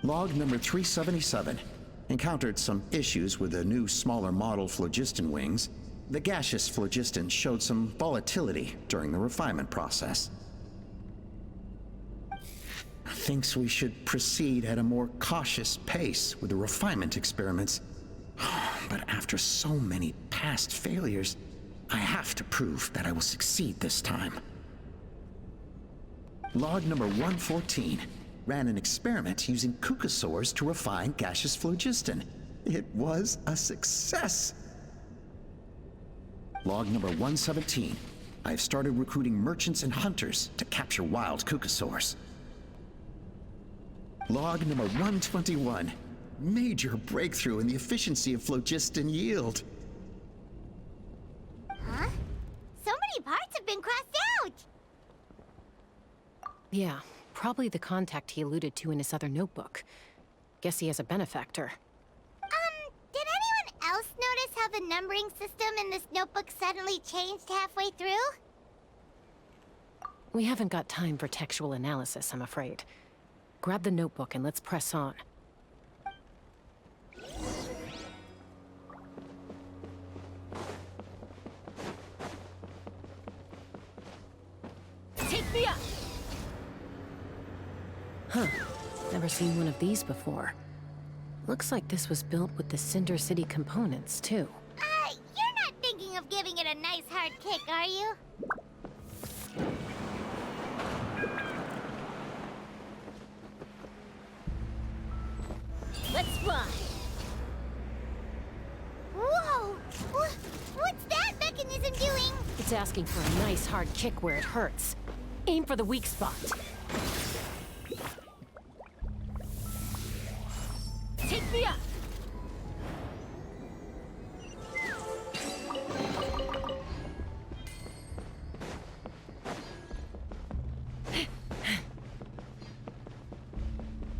Speaker 15: Log number 377. Encountered some issues with the new smaller model phlogiston wings. The gaseous phlogiston showed some volatility during the refinement process. Thinks we should proceed at a more cautious pace with the refinement experiments. But after so many past failures, I have to prove that I will succeed this time. Log number 114 ran an experiment using cucosaurs to refine gaseous phlogiston. It was a success. Log number 117. I've started recruiting merchants and hunters to capture wild cucosaurs. Log number 121. Major breakthrough in the efficiency of phlogiston yield.
Speaker 1: Huh? So many parts have been crossed out!
Speaker 2: Yeah, probably the contact he alluded to in his other notebook. Guess he has a benefactor.
Speaker 1: Did anyone else notice how the numbering system in this notebook suddenly changed halfway through?
Speaker 2: We haven't got time for textual analysis, I'm afraid. Grab the notebook and let's press on.
Speaker 5: Take me up!
Speaker 2: Huh. Never seen one of these before. Looks like this was built with the Cinder City components, too.
Speaker 1: You're not thinking of giving it a nice hard kick, are you?
Speaker 5: Let's fly!
Speaker 1: Whoa! What's that mechanism doing?
Speaker 2: It's asking for a nice hard kick where it hurts. Aim for the weak spot.
Speaker 5: Take me up!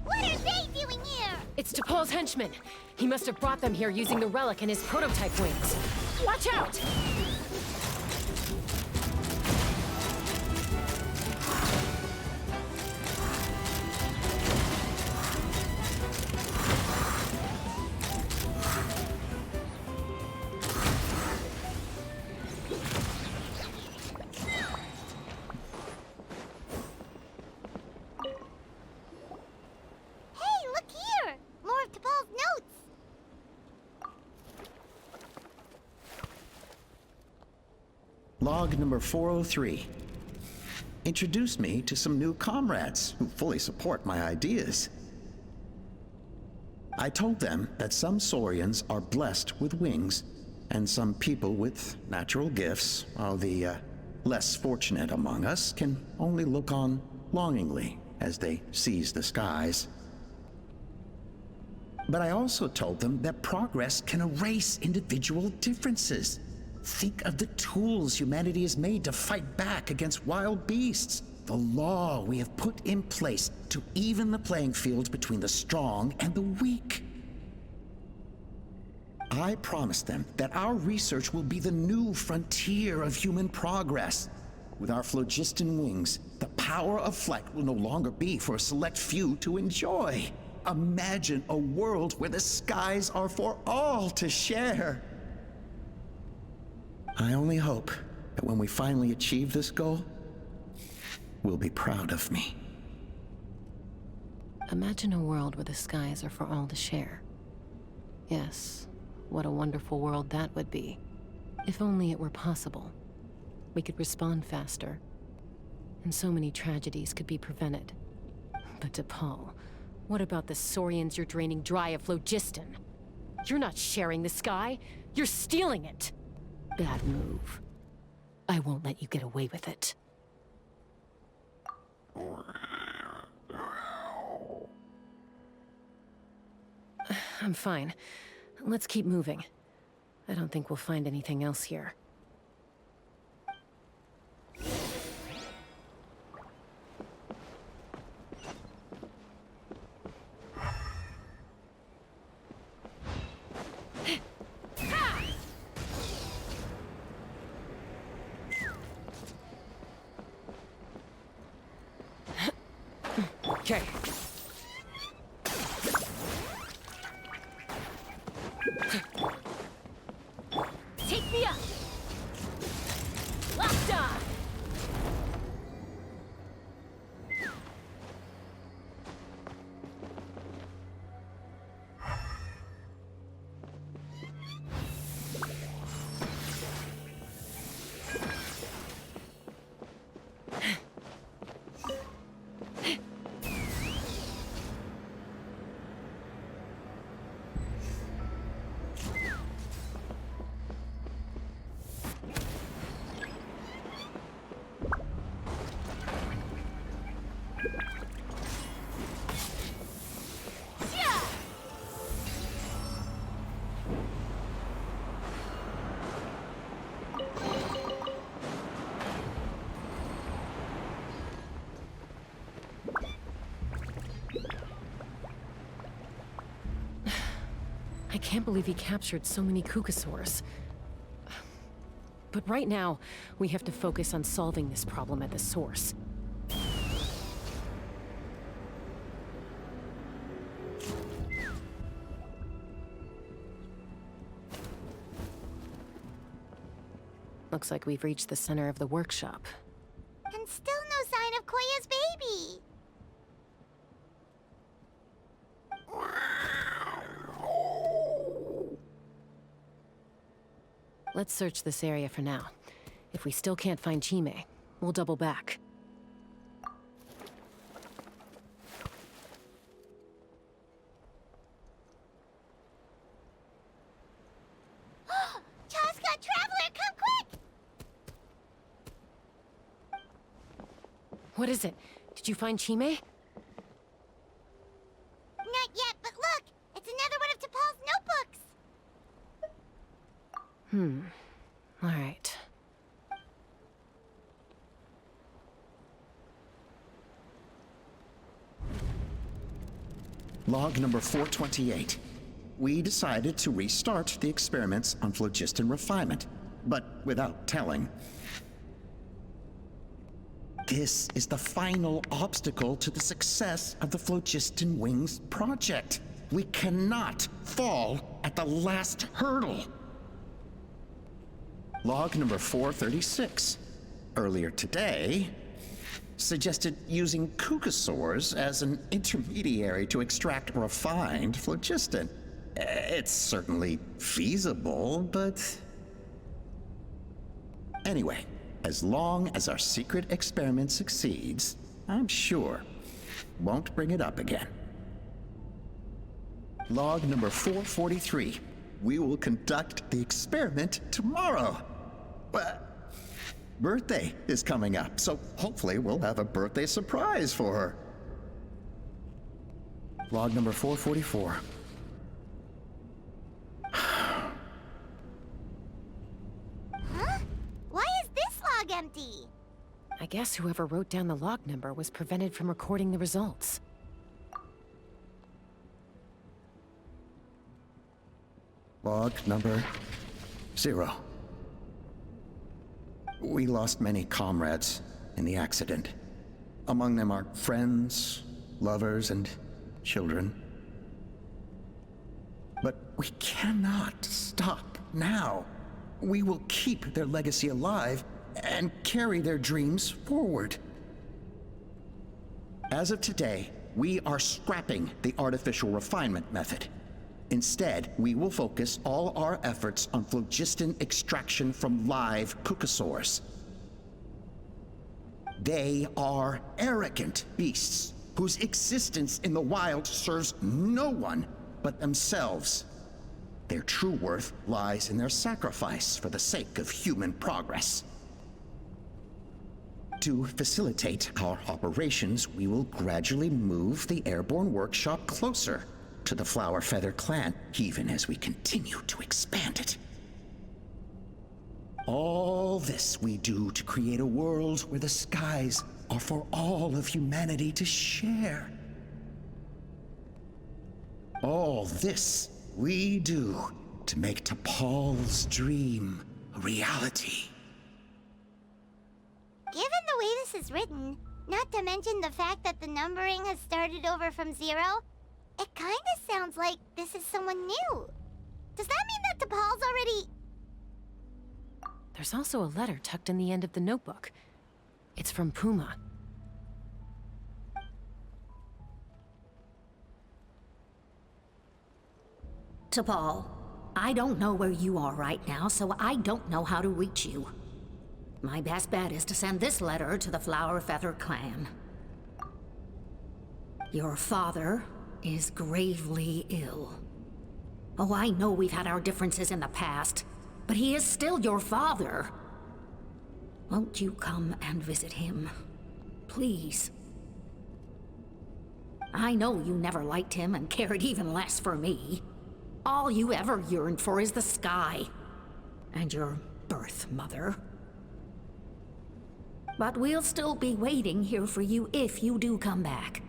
Speaker 1: What are they doing here?
Speaker 2: It's T'Pol's henchman. He must have brought them here using the relic in his prototype wings. Watch out!
Speaker 1: Hey, look here! More of T'Pol's notes!
Speaker 15: Log number 403. Introduced me to some new comrades who fully support my ideas. I told them that some saurians are blessed with wings, and some people with natural gifts, while the less fortunate among us can only look on longingly as they seize the skies. But I also told them that progress can erase individual differences. Think of the tools humanity has made to fight back against wild beasts. The law we have put in place to even the playing field between the strong and the weak. I promised them that our research will be the new frontier of human progress. With our phlogiston wings, the power of flight will no longer be for a select few to enjoy. Imagine a world where the skies are for all to share. I only hope that when we finally achieve this goal, will be proud of me.
Speaker 2: Imagine a world where the skies are for all to share. Yes, what a wonderful world that would be. If only it were possible. We could respond faster, and so many tragedies could be prevented. But T'Pol, what about the saurians you're draining dry of phlogiston? You're not sharing the sky, you're stealing it! Bad move. I won't let you get away with it. I'm fine. Let's keep moving. I don't think we'll find anything else here.
Speaker 17: Okay.
Speaker 5: Take me up! Locked on!
Speaker 2: I can't believe he captured so many Kukasaurs. But right now, we have to focus on solving this problem at the source. Looks like we've reached the center of the workshop.
Speaker 1: And still no sign of Koya's baby.
Speaker 2: Let's search this area for now. If we still can't find Chime, we'll double back.
Speaker 1: Chasca, Traveler, come quick!
Speaker 2: What is it? Did you find Chime?
Speaker 1: Not yet, but look! It's another one of T'Pol's notebooks!
Speaker 2: All right.
Speaker 15: Log number 428. We decided to restart the experiments on phlogiston refinement, but without telling. This is the final obstacle to the success of the Phlogiston Wings project. We cannot fall at the last hurdle. Log number 436. Earlier today, suggested using Kukasaurs as an intermediary to extract refined phlogiston. It's certainly feasible, but... Anyway, as long as our secret experiment succeeds, I'm sure won't bring it up again. Log number 443. We will conduct the experiment tomorrow. Birthday is coming up, so hopefully we'll have a birthday surprise for her. Log number 444.
Speaker 1: Huh? Why is this log empty?
Speaker 2: I guess whoever wrote down the log number was prevented from recording the results.
Speaker 15: Log number 0. We lost many comrades in the accident. Among them are friends, lovers, and children. But we cannot stop now. We will keep their legacy alive and carry their dreams forward. As of today, we are scrapping the artificial refinement method. Instead, we will focus all our efforts on phlogiston extraction from live Kukasaurs. They are arrogant beasts whose existence in the wild serves no one but themselves. Their true worth lies in their sacrifice for the sake of human progress. To facilitate our operations, we will gradually move the airborne workshop closer to the Flower Feather clan, even as we continue to expand it. All this we do to create a world where the skies are for all of humanity to share. All this we do to make T'Pol's dream a reality.
Speaker 1: Given the way this is written, not to mention the fact that the numbering has started over from 0, it kinda sounds like this is someone new. Does that mean that T'Pol's already...
Speaker 2: There's also a letter tucked in the end of the notebook. It's from Puma.
Speaker 19: T'Pol, I don't know where you are right now, so I don't know how to reach you. My best bet is to send this letter to the Flower Feather clan. Your father is gravely ill. Oh, I know we've had our differences in the past, but he is still your father. Won't you come and visit him? Please. I know you never liked him and cared even less for me. All you ever yearned for is the sky. And your birth mother. But we'll still be waiting here for you if you do come back.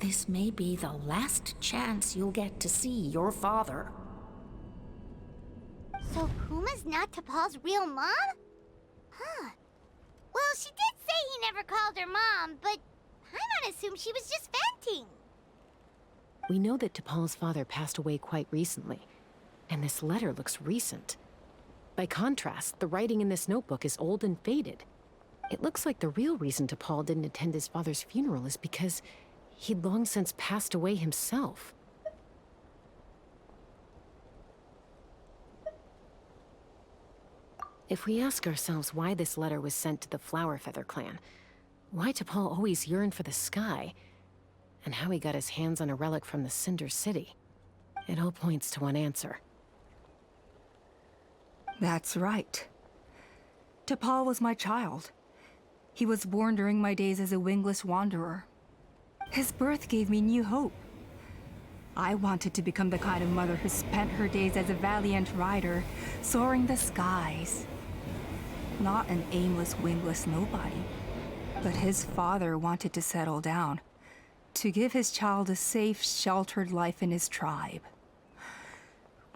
Speaker 19: This may be the last chance you'll get to see your father.
Speaker 1: So Puma's not T'Pol's real mom? Huh. Well, she did say he never called her mom, but I might assume she was just venting.
Speaker 2: We know that T'Pol's father passed away quite recently, and this letter looks recent. By contrast, the writing in this notebook is old and faded. It looks like the real reason T'Pol didn't attend his father's funeral is because he'd long since passed away himself. If we ask ourselves why this letter was sent to the Flower Feather clan, why T'Pol always yearned for the sky, and how he got his hands on a relic from the Cinder City, it all points to one answer.
Speaker 4: That's right. T'Pol was my child. He was born during my days as a wingless wanderer. His birth gave me new hope. I wanted to become the kind of mother who spent her days as a valiant rider, soaring the skies. Not an aimless, wingless nobody. But his father wanted to settle down, to give his child a safe, sheltered life in his tribe.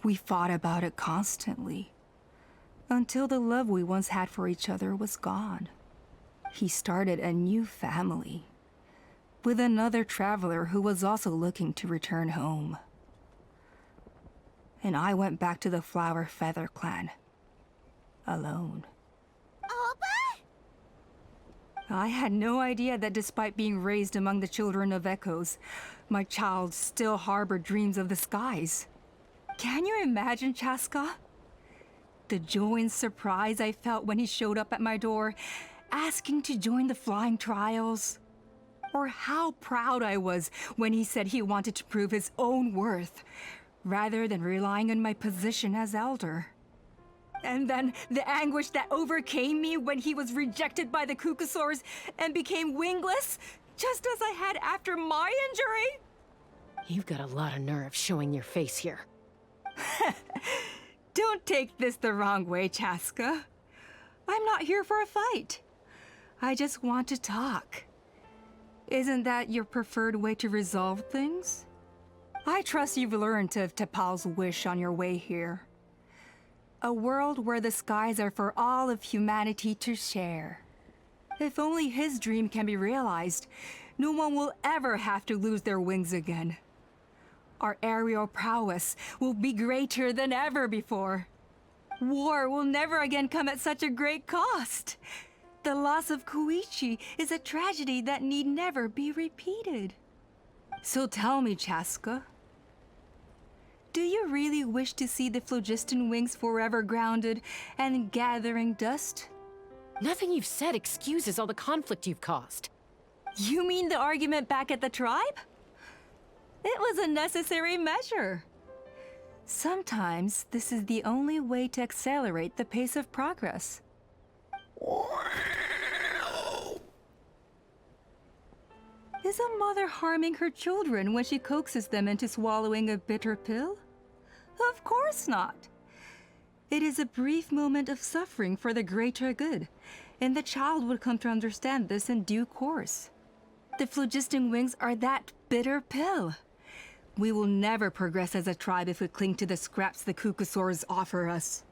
Speaker 4: We fought about it constantly, until the love we once had for each other was gone. He started a new family, with another traveler who was also looking to return home. And I went back to the Flower Feather clan, alone.
Speaker 1: Alba?
Speaker 4: I had no idea that despite being raised among the children of echoes, my child still harbored dreams of the skies. Can you imagine, Chasca? The joy and surprise I felt when he showed up at my door, asking to join the flying trials. Or how proud I was when he said he wanted to prove his own worth, rather than relying on my position as elder. And then the anguish that overcame me when he was rejected by the Cucusaurs and became wingless, just as I had after my injury.
Speaker 2: You've got a lot of nerve showing your face here.
Speaker 4: Don't take this the wrong way, Chasca. I'm not here for a fight. I just want to talk. Isn't that your preferred way to resolve things? I trust you've learned of T'Pol's wish on your way here. A world where the skies are for all of humanity to share. If only his dream can be realized, no one will ever have to lose their wings again. Our aerial prowess will be greater than ever before. War will never again come at such a great cost. The loss of Koichi is a tragedy that need never be repeated. So tell me, Chasca, do you really wish to see the phlogiston wings forever grounded and gathering dust?
Speaker 2: Nothing you've said excuses all the conflict you've caused.
Speaker 4: You mean the argument back at the tribe? It was a necessary measure. Sometimes this is the only way to accelerate the pace of progress. Is a mother harming her children when she coaxes them into swallowing a bitter pill? Of course not. It is a brief moment of suffering for the greater good, and the child would come to understand this in due course. The phlogiston wings are that bitter pill. We will never progress as a tribe if we cling to the scraps the Cucusaurs offer us.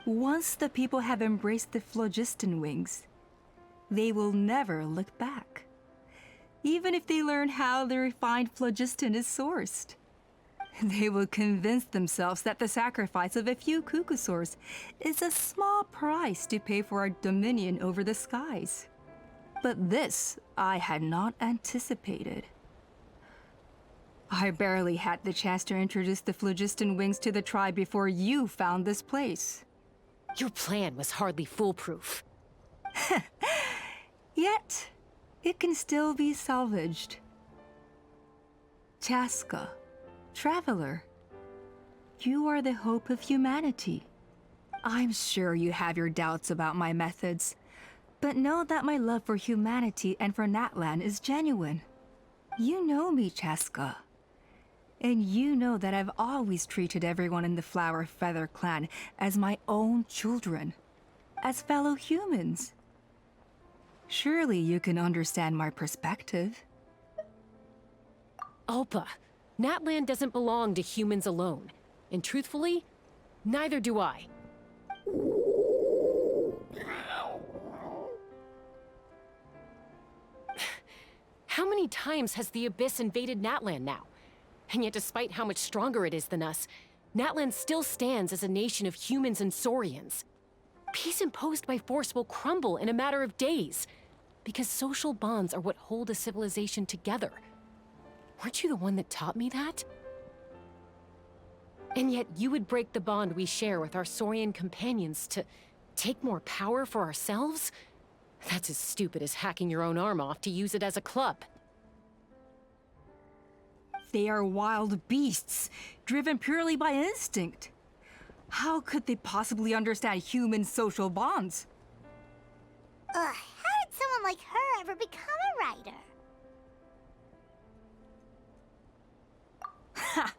Speaker 4: Once the people have embraced the phlogiston wings, they will never look back. Even if they learn how the refined phlogiston is sourced. They will convince themselves that the sacrifice of a few Cucusaurs is a small price to pay for our dominion over the skies. But this I had not anticipated. I barely had the chance to introduce the phlogiston wings to the tribe before you found this place.
Speaker 2: Your plan was hardly foolproof.
Speaker 4: Yet, it can still be salvaged. Chasca, traveler, you are the hope of humanity. I'm sure you have your doubts about my methods, but know that my love for humanity and for Natlan is genuine. You know me, Chasca. And you know that I've always treated everyone in the Flower Feather clan as my own children, as fellow humans. Surely you can understand my perspective.
Speaker 2: Alpa, Natland doesn't belong to humans alone. And truthfully, neither do I. How many times has the Abyss invaded Natland now? And yet despite how much stronger it is than us, Natland still stands as a nation of humans and Saurians. Peace imposed by force will crumble in a matter of days, because social bonds are what hold a civilization together. Weren't you the one that taught me that? And yet you would break the bond we share with our Saurian companions to take more power for ourselves? That's as stupid as hacking your own arm off to use it as a club.
Speaker 4: They are wild beasts, driven purely by instinct. How could they possibly understand human social bonds?
Speaker 1: Ugh, how did someone like her ever become a writer?
Speaker 4: Ha!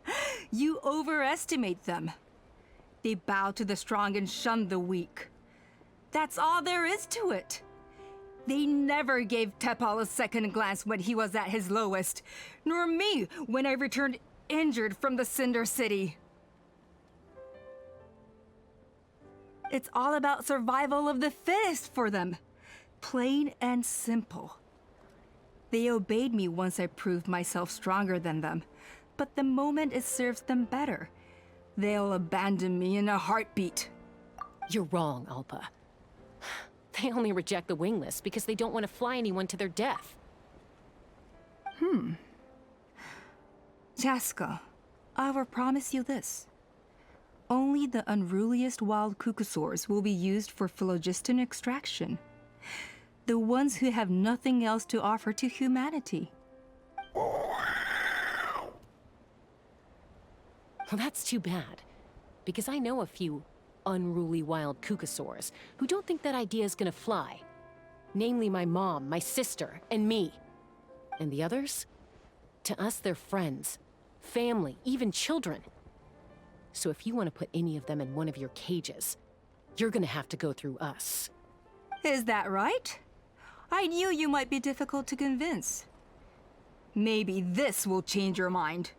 Speaker 4: You overestimate them. They bow to the strong and shun the weak. That's all there is to it. They never gave Tepal a second glance when he was at his lowest, nor me when I returned injured from the Cinder City. It's all about survival of the fittest for them. Plain and simple. They obeyed me once I proved myself stronger than them, but the moment it serves them better, they'll abandon me in a heartbeat.
Speaker 2: You're wrong, Alpa. They only reject the wingless because they don't want to fly anyone to their death.
Speaker 4: Chasca, I will promise you this. Only the unruliest wild cucosaurs will be used for phlogiston extraction. The ones who have nothing else to offer to humanity.
Speaker 2: Well, that's too bad. Because I know a few unruly wild cucosaurs who don't think that idea is gonna fly. Namely my mom, my sister, and me. And the others? To us, they're friends, family, even children. So if you want to put any of them in one of your cages, you're gonna have to go through us.
Speaker 4: Is that right? I knew you might be difficult to convince. Maybe this will change your mind.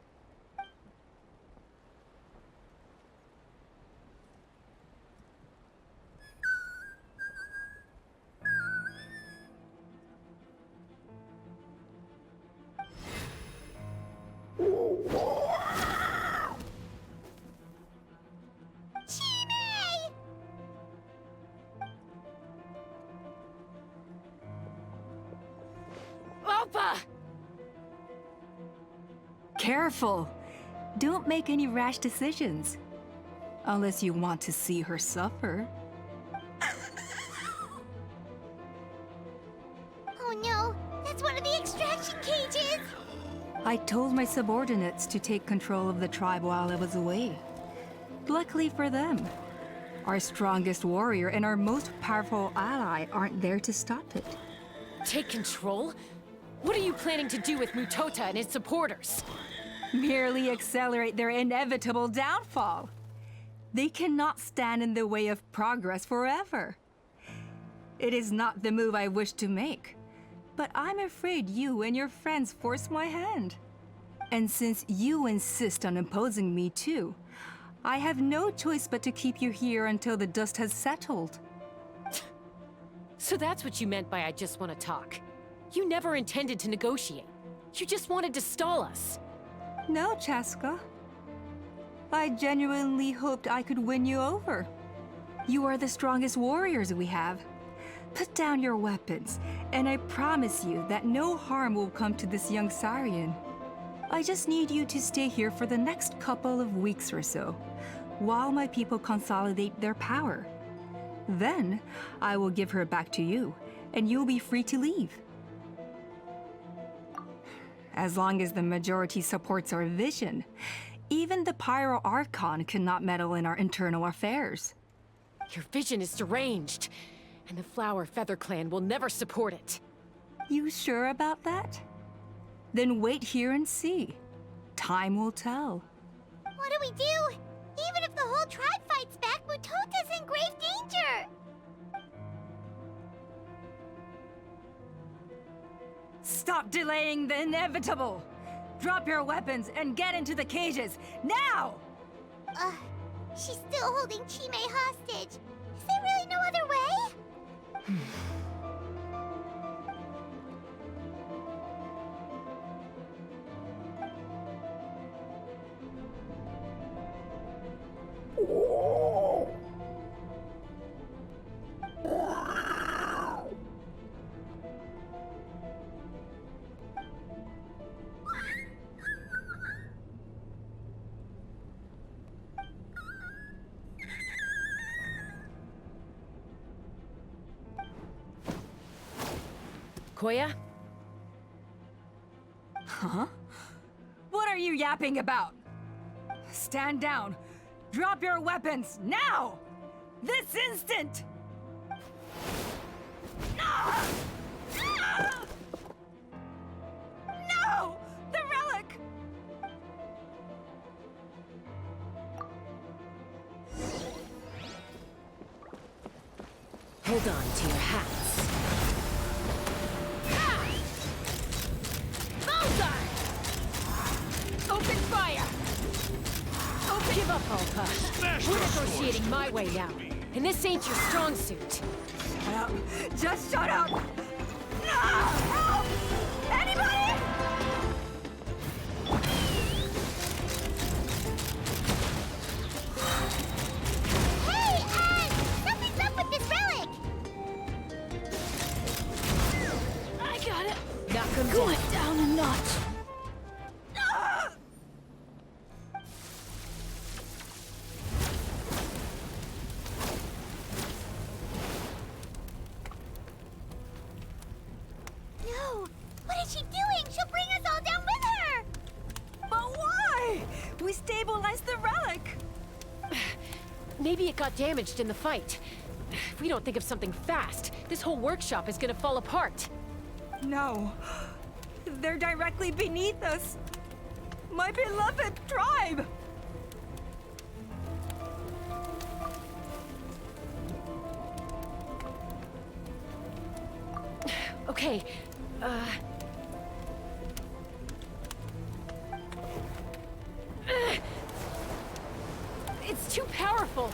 Speaker 4: Careful! Don't make any rash decisions. Unless you want to see her suffer.
Speaker 1: Oh no, that's one of the extraction cages!
Speaker 4: I told my subordinates to take control of the tribe while I was away. Luckily for them, our strongest warrior and our most powerful ally aren't there to stop it.
Speaker 2: Take control? What are you planning to do with Mutota and his supporters?
Speaker 4: Merely accelerate their inevitable downfall. They cannot stand in the way of progress forever. It is not the move I wish to make, but I'm afraid you and your friends force my hand. And since you insist on imposing me too, I have no choice but to keep you here until the dust has settled.
Speaker 2: So that's what you meant by I just want to talk. You never intended to negotiate. You just wanted to stall us.
Speaker 4: No, Chasca. I genuinely hoped I could win you over. You are the strongest warriors we have. Put down your weapons, and I promise you that no harm will come to this young Saurian. I just need you to stay here for the next couple of weeks or so, while my people consolidate their power. Then, I will give her back to you, and you'll be free to leave. As long as the majority supports our vision, even the Pyro Archon cannot meddle in our internal affairs.
Speaker 2: Your vision is deranged, and the Flower Feather Clan will never support it.
Speaker 4: You sure about that? Then wait here and see. Time will tell.
Speaker 1: What do we do? Even if the whole tribe fights back, Mutota's in grave danger!
Speaker 4: Stop delaying the inevitable! Drop your weapons and get into the cages, now!
Speaker 1: She's still holding Chime hostage. Is there really no other way?
Speaker 2: Koya?
Speaker 4: Huh? What are you yapping about? Stand down. Drop your weapons, now! This instant! Ah! Ah! No! The relic!
Speaker 2: Hold on to your hats.
Speaker 16: Open fire!
Speaker 2: Give up, Alpa. We're negotiating my way now, and this ain't your strong suit.
Speaker 4: Shut up! Just shut up! Ah! Help! Anybody?
Speaker 1: Hey, something's up with this relic!
Speaker 16: I got it!
Speaker 2: Knock him
Speaker 16: Go it down a notch!
Speaker 1: No! What is she doing? She'll bring us all down with her!
Speaker 4: But why? We stabilized the relic!
Speaker 2: Maybe it got damaged in the fight. If we don't think of something fast, this whole workshop is gonna fall apart.
Speaker 4: No. They're directly beneath us. My beloved tribe!
Speaker 2: Okay, it's too powerful.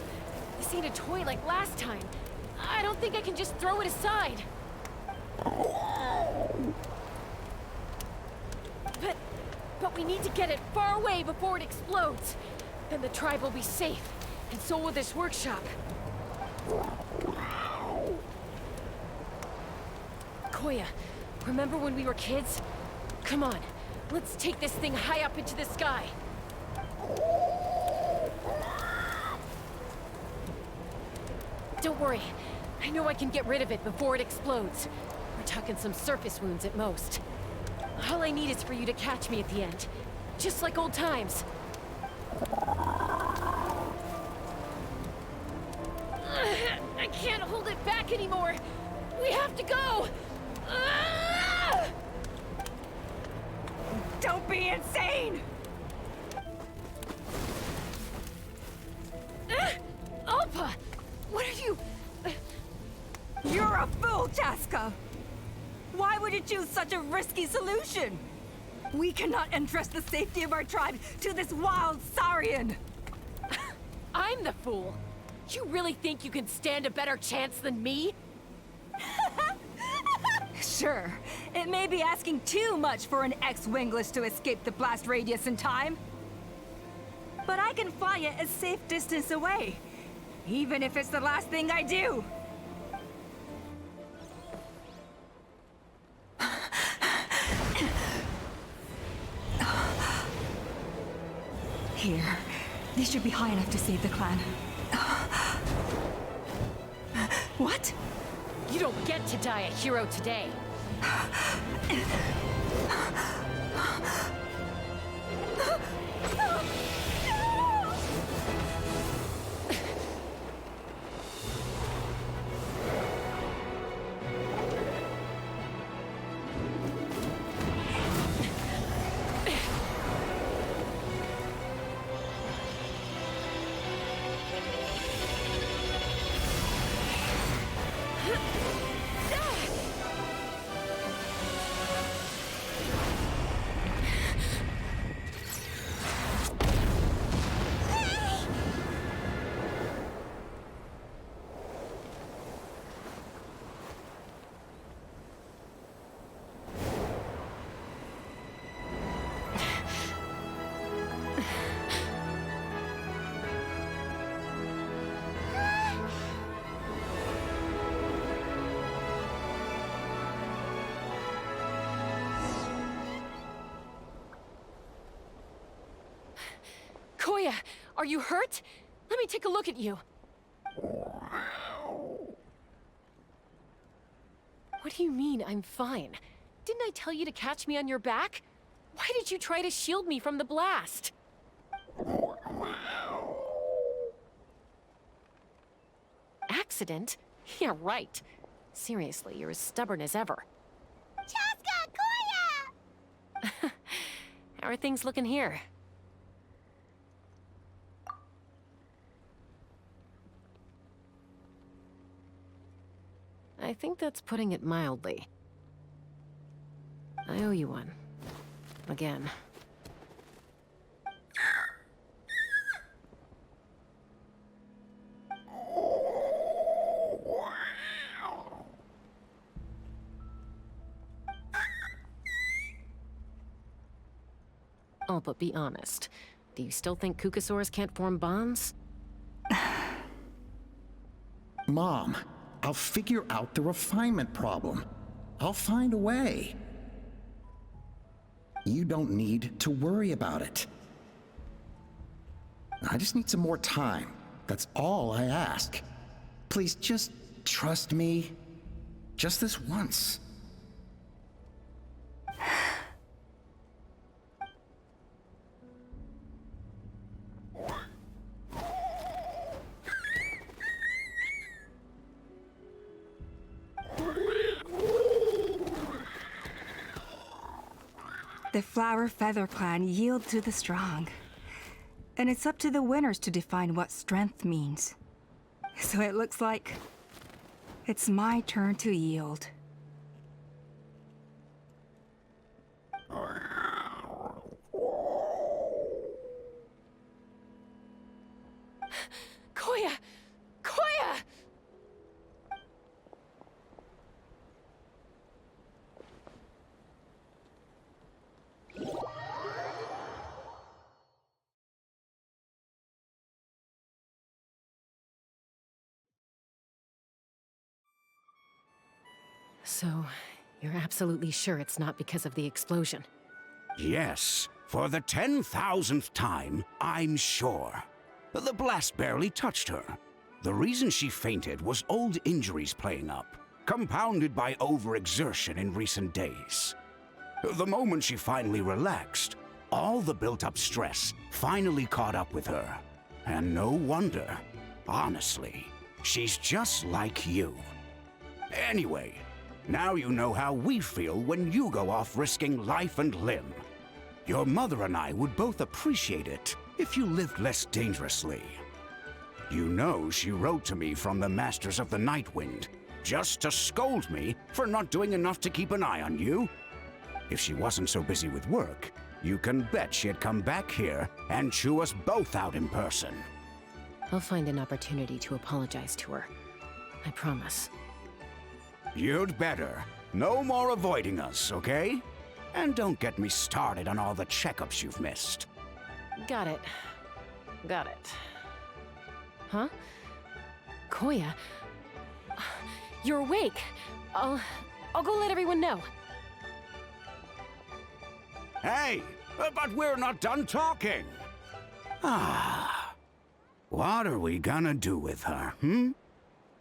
Speaker 2: This ain't a toy like last time. I don't think I can just throw it aside. But we need to get it far away before it explodes. Then the tribe will be safe, and so will this workshop. Koya, remember when we were kids? Come on, let's take this thing high up into the sky. Don't worry, I know I can get rid of it before it explodes. We're talking some surface wounds at most. All I need is for you to catch me at the end, just like old times. I can't hold it back anymore. We have to go.
Speaker 4: Don't be insane!
Speaker 2: Alpa! What are you...
Speaker 4: You're a fool, Chasca! Why would you choose such a risky solution? We cannot entrust the safety of our tribe to this wild Saurian!
Speaker 2: I'm the fool. You really think you can stand a better chance than me?
Speaker 4: Sure, it may be asking too much for an ex-wingless to escape the blast radius in time. But I can fly it a safe distance away, even if it's the last thing I do. Here, this should be high enough to save the clan. What?
Speaker 2: You don't get to die a hero today. Are you hurt? Let me take a look at you. What do you mean, I'm fine? Didn't I tell you to catch me on your back? Why did you try to shield me from the blast? Accident? Yeah, right. Seriously, you're as stubborn as ever.
Speaker 1: Chasca! Koya!
Speaker 2: How are things looking here? I think that's putting it mildly. I owe you one. Again. Oh, but be honest. Do you still think Kukasaurs can't form bonds?
Speaker 15: Mom, I'll figure out the refinement problem. I'll find a way. You don't need to worry about it. I just need some more time. That's all I ask. Please just trust me. Just this once.
Speaker 4: The Flower Feather Clan yield to the strong. And it's up to the winners to define what strength means. So it looks like it's my turn to yield.
Speaker 2: Koya! Koya! So, you're absolutely sure it's not because of the explosion?
Speaker 6: Yes, for the 10,000th time, I'm sure. The blast barely touched her. The reason she fainted was old injuries playing up, compounded by overexertion in recent days. The moment she finally relaxed, all the built-up stress finally caught up with her. And no wonder. Honestly, she's just like you. Anyway, now you know how we feel when you go off risking life and limb. Your mother and I would both appreciate it if you lived less dangerously. You know she wrote to me from the Masters of the Nightwind, just to scold me for not doing enough to keep an eye on you. If she wasn't so busy with work, you can bet she'd come back here and chew us both out in person.
Speaker 2: I'll find an opportunity to apologize to her. I promise.
Speaker 6: You'd better. No more avoiding us, okay? And don't get me started on all the checkups you've missed.
Speaker 2: Got it. Got it. Huh? Koya? You're awake. I'll go let everyone know.
Speaker 6: Hey, but we're not done talking. What are we gonna do with her,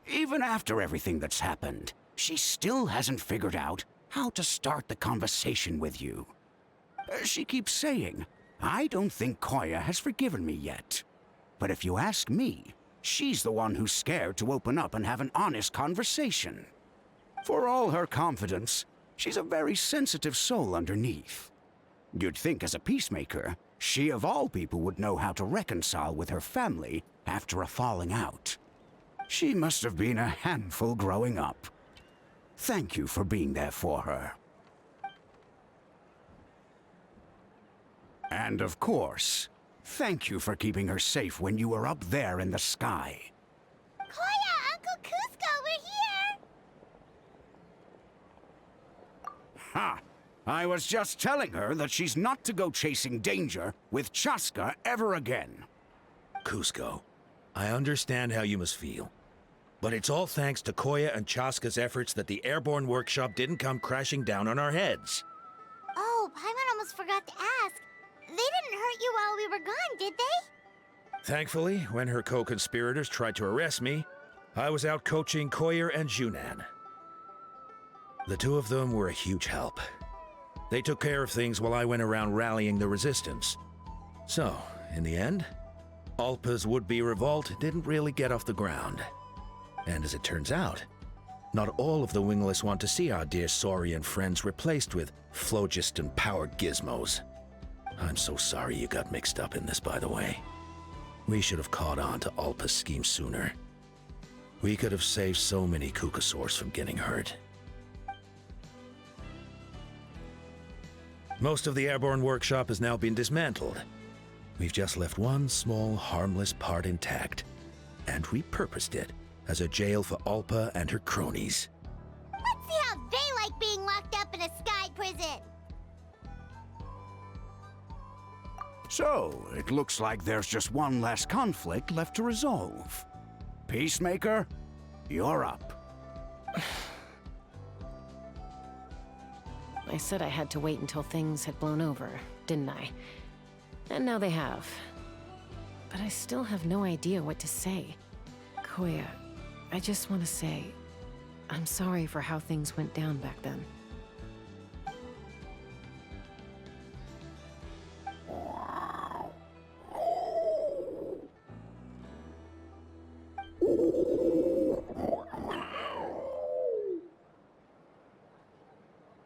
Speaker 6: Even after everything that's happened, she still hasn't figured out how to start the conversation with you. She keeps saying, I don't think Koya has forgiven me yet. But if you ask me, she's the one who's scared to open up and have an honest conversation. For all her confidence, she's a very sensitive soul underneath. You'd think as a peacemaker, she of all people would know how to reconcile with her family after a falling out. She must have been a handful growing up. Thank you for being there for her. And of course, thank you for keeping her safe when you were up there in the sky.
Speaker 1: Koya, Uncle Cusco, we're here!
Speaker 6: Ha! I was just telling her that she's not to go chasing danger with Chasca ever again.
Speaker 7: Cusco, I understand how you must feel. But it's all thanks to Koya and Chasca's efforts that the airborne workshop didn't come crashing down on our heads.
Speaker 1: Oh, Paimon almost forgot to ask. They didn't hurt you while we were gone, did they?
Speaker 7: Thankfully, when her co-conspirators tried to arrest me, I was out coaching Koyer and Junan. The two of them were a huge help. They took care of things while I went around rallying the resistance. So, in the end, Alpa's would-be revolt didn't really get off the ground. And as it turns out, not all of the wingless want to see our dear Saurian friends replaced with phlogiston-powered gizmos. I'm so sorry you got mixed up in this, by the way. We should have caught on to Alpa's scheme sooner. We could have saved so many Kukasaurs from getting hurt. Most of the airborne workshop has now been dismantled. We've just left one small, harmless part intact, and repurposed it as a jail for Alpa and her cronies.
Speaker 1: Let's see how they like being locked up in a sky prison.
Speaker 6: So, it looks like there's just one less conflict left to resolve. Peacemaker, you're up.
Speaker 2: I said I had to wait until things had blown over, didn't I? And now they have. But I still have no idea what to say. Koya, I just want to say, I'm sorry for how things went down back then.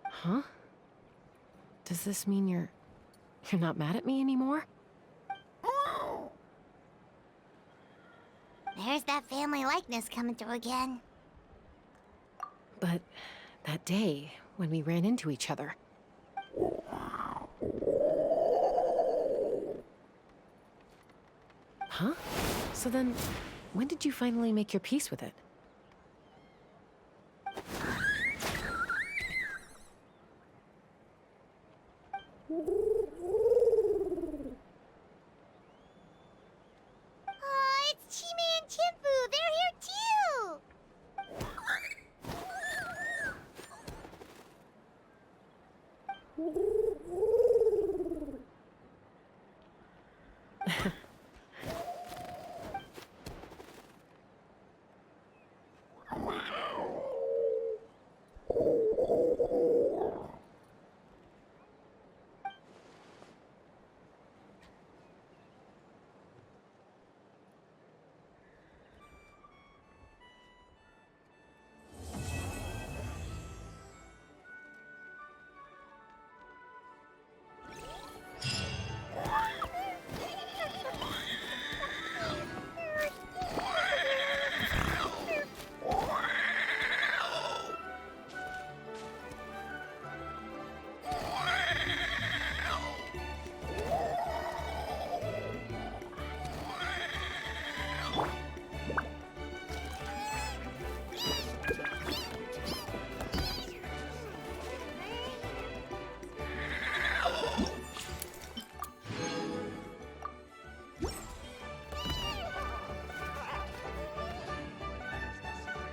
Speaker 2: Huh? Does this mean you're not mad at me anymore?
Speaker 1: There's that family likeness coming through again.
Speaker 2: But that day, when we ran into each other... Huh? So then, when did you finally make your peace with it?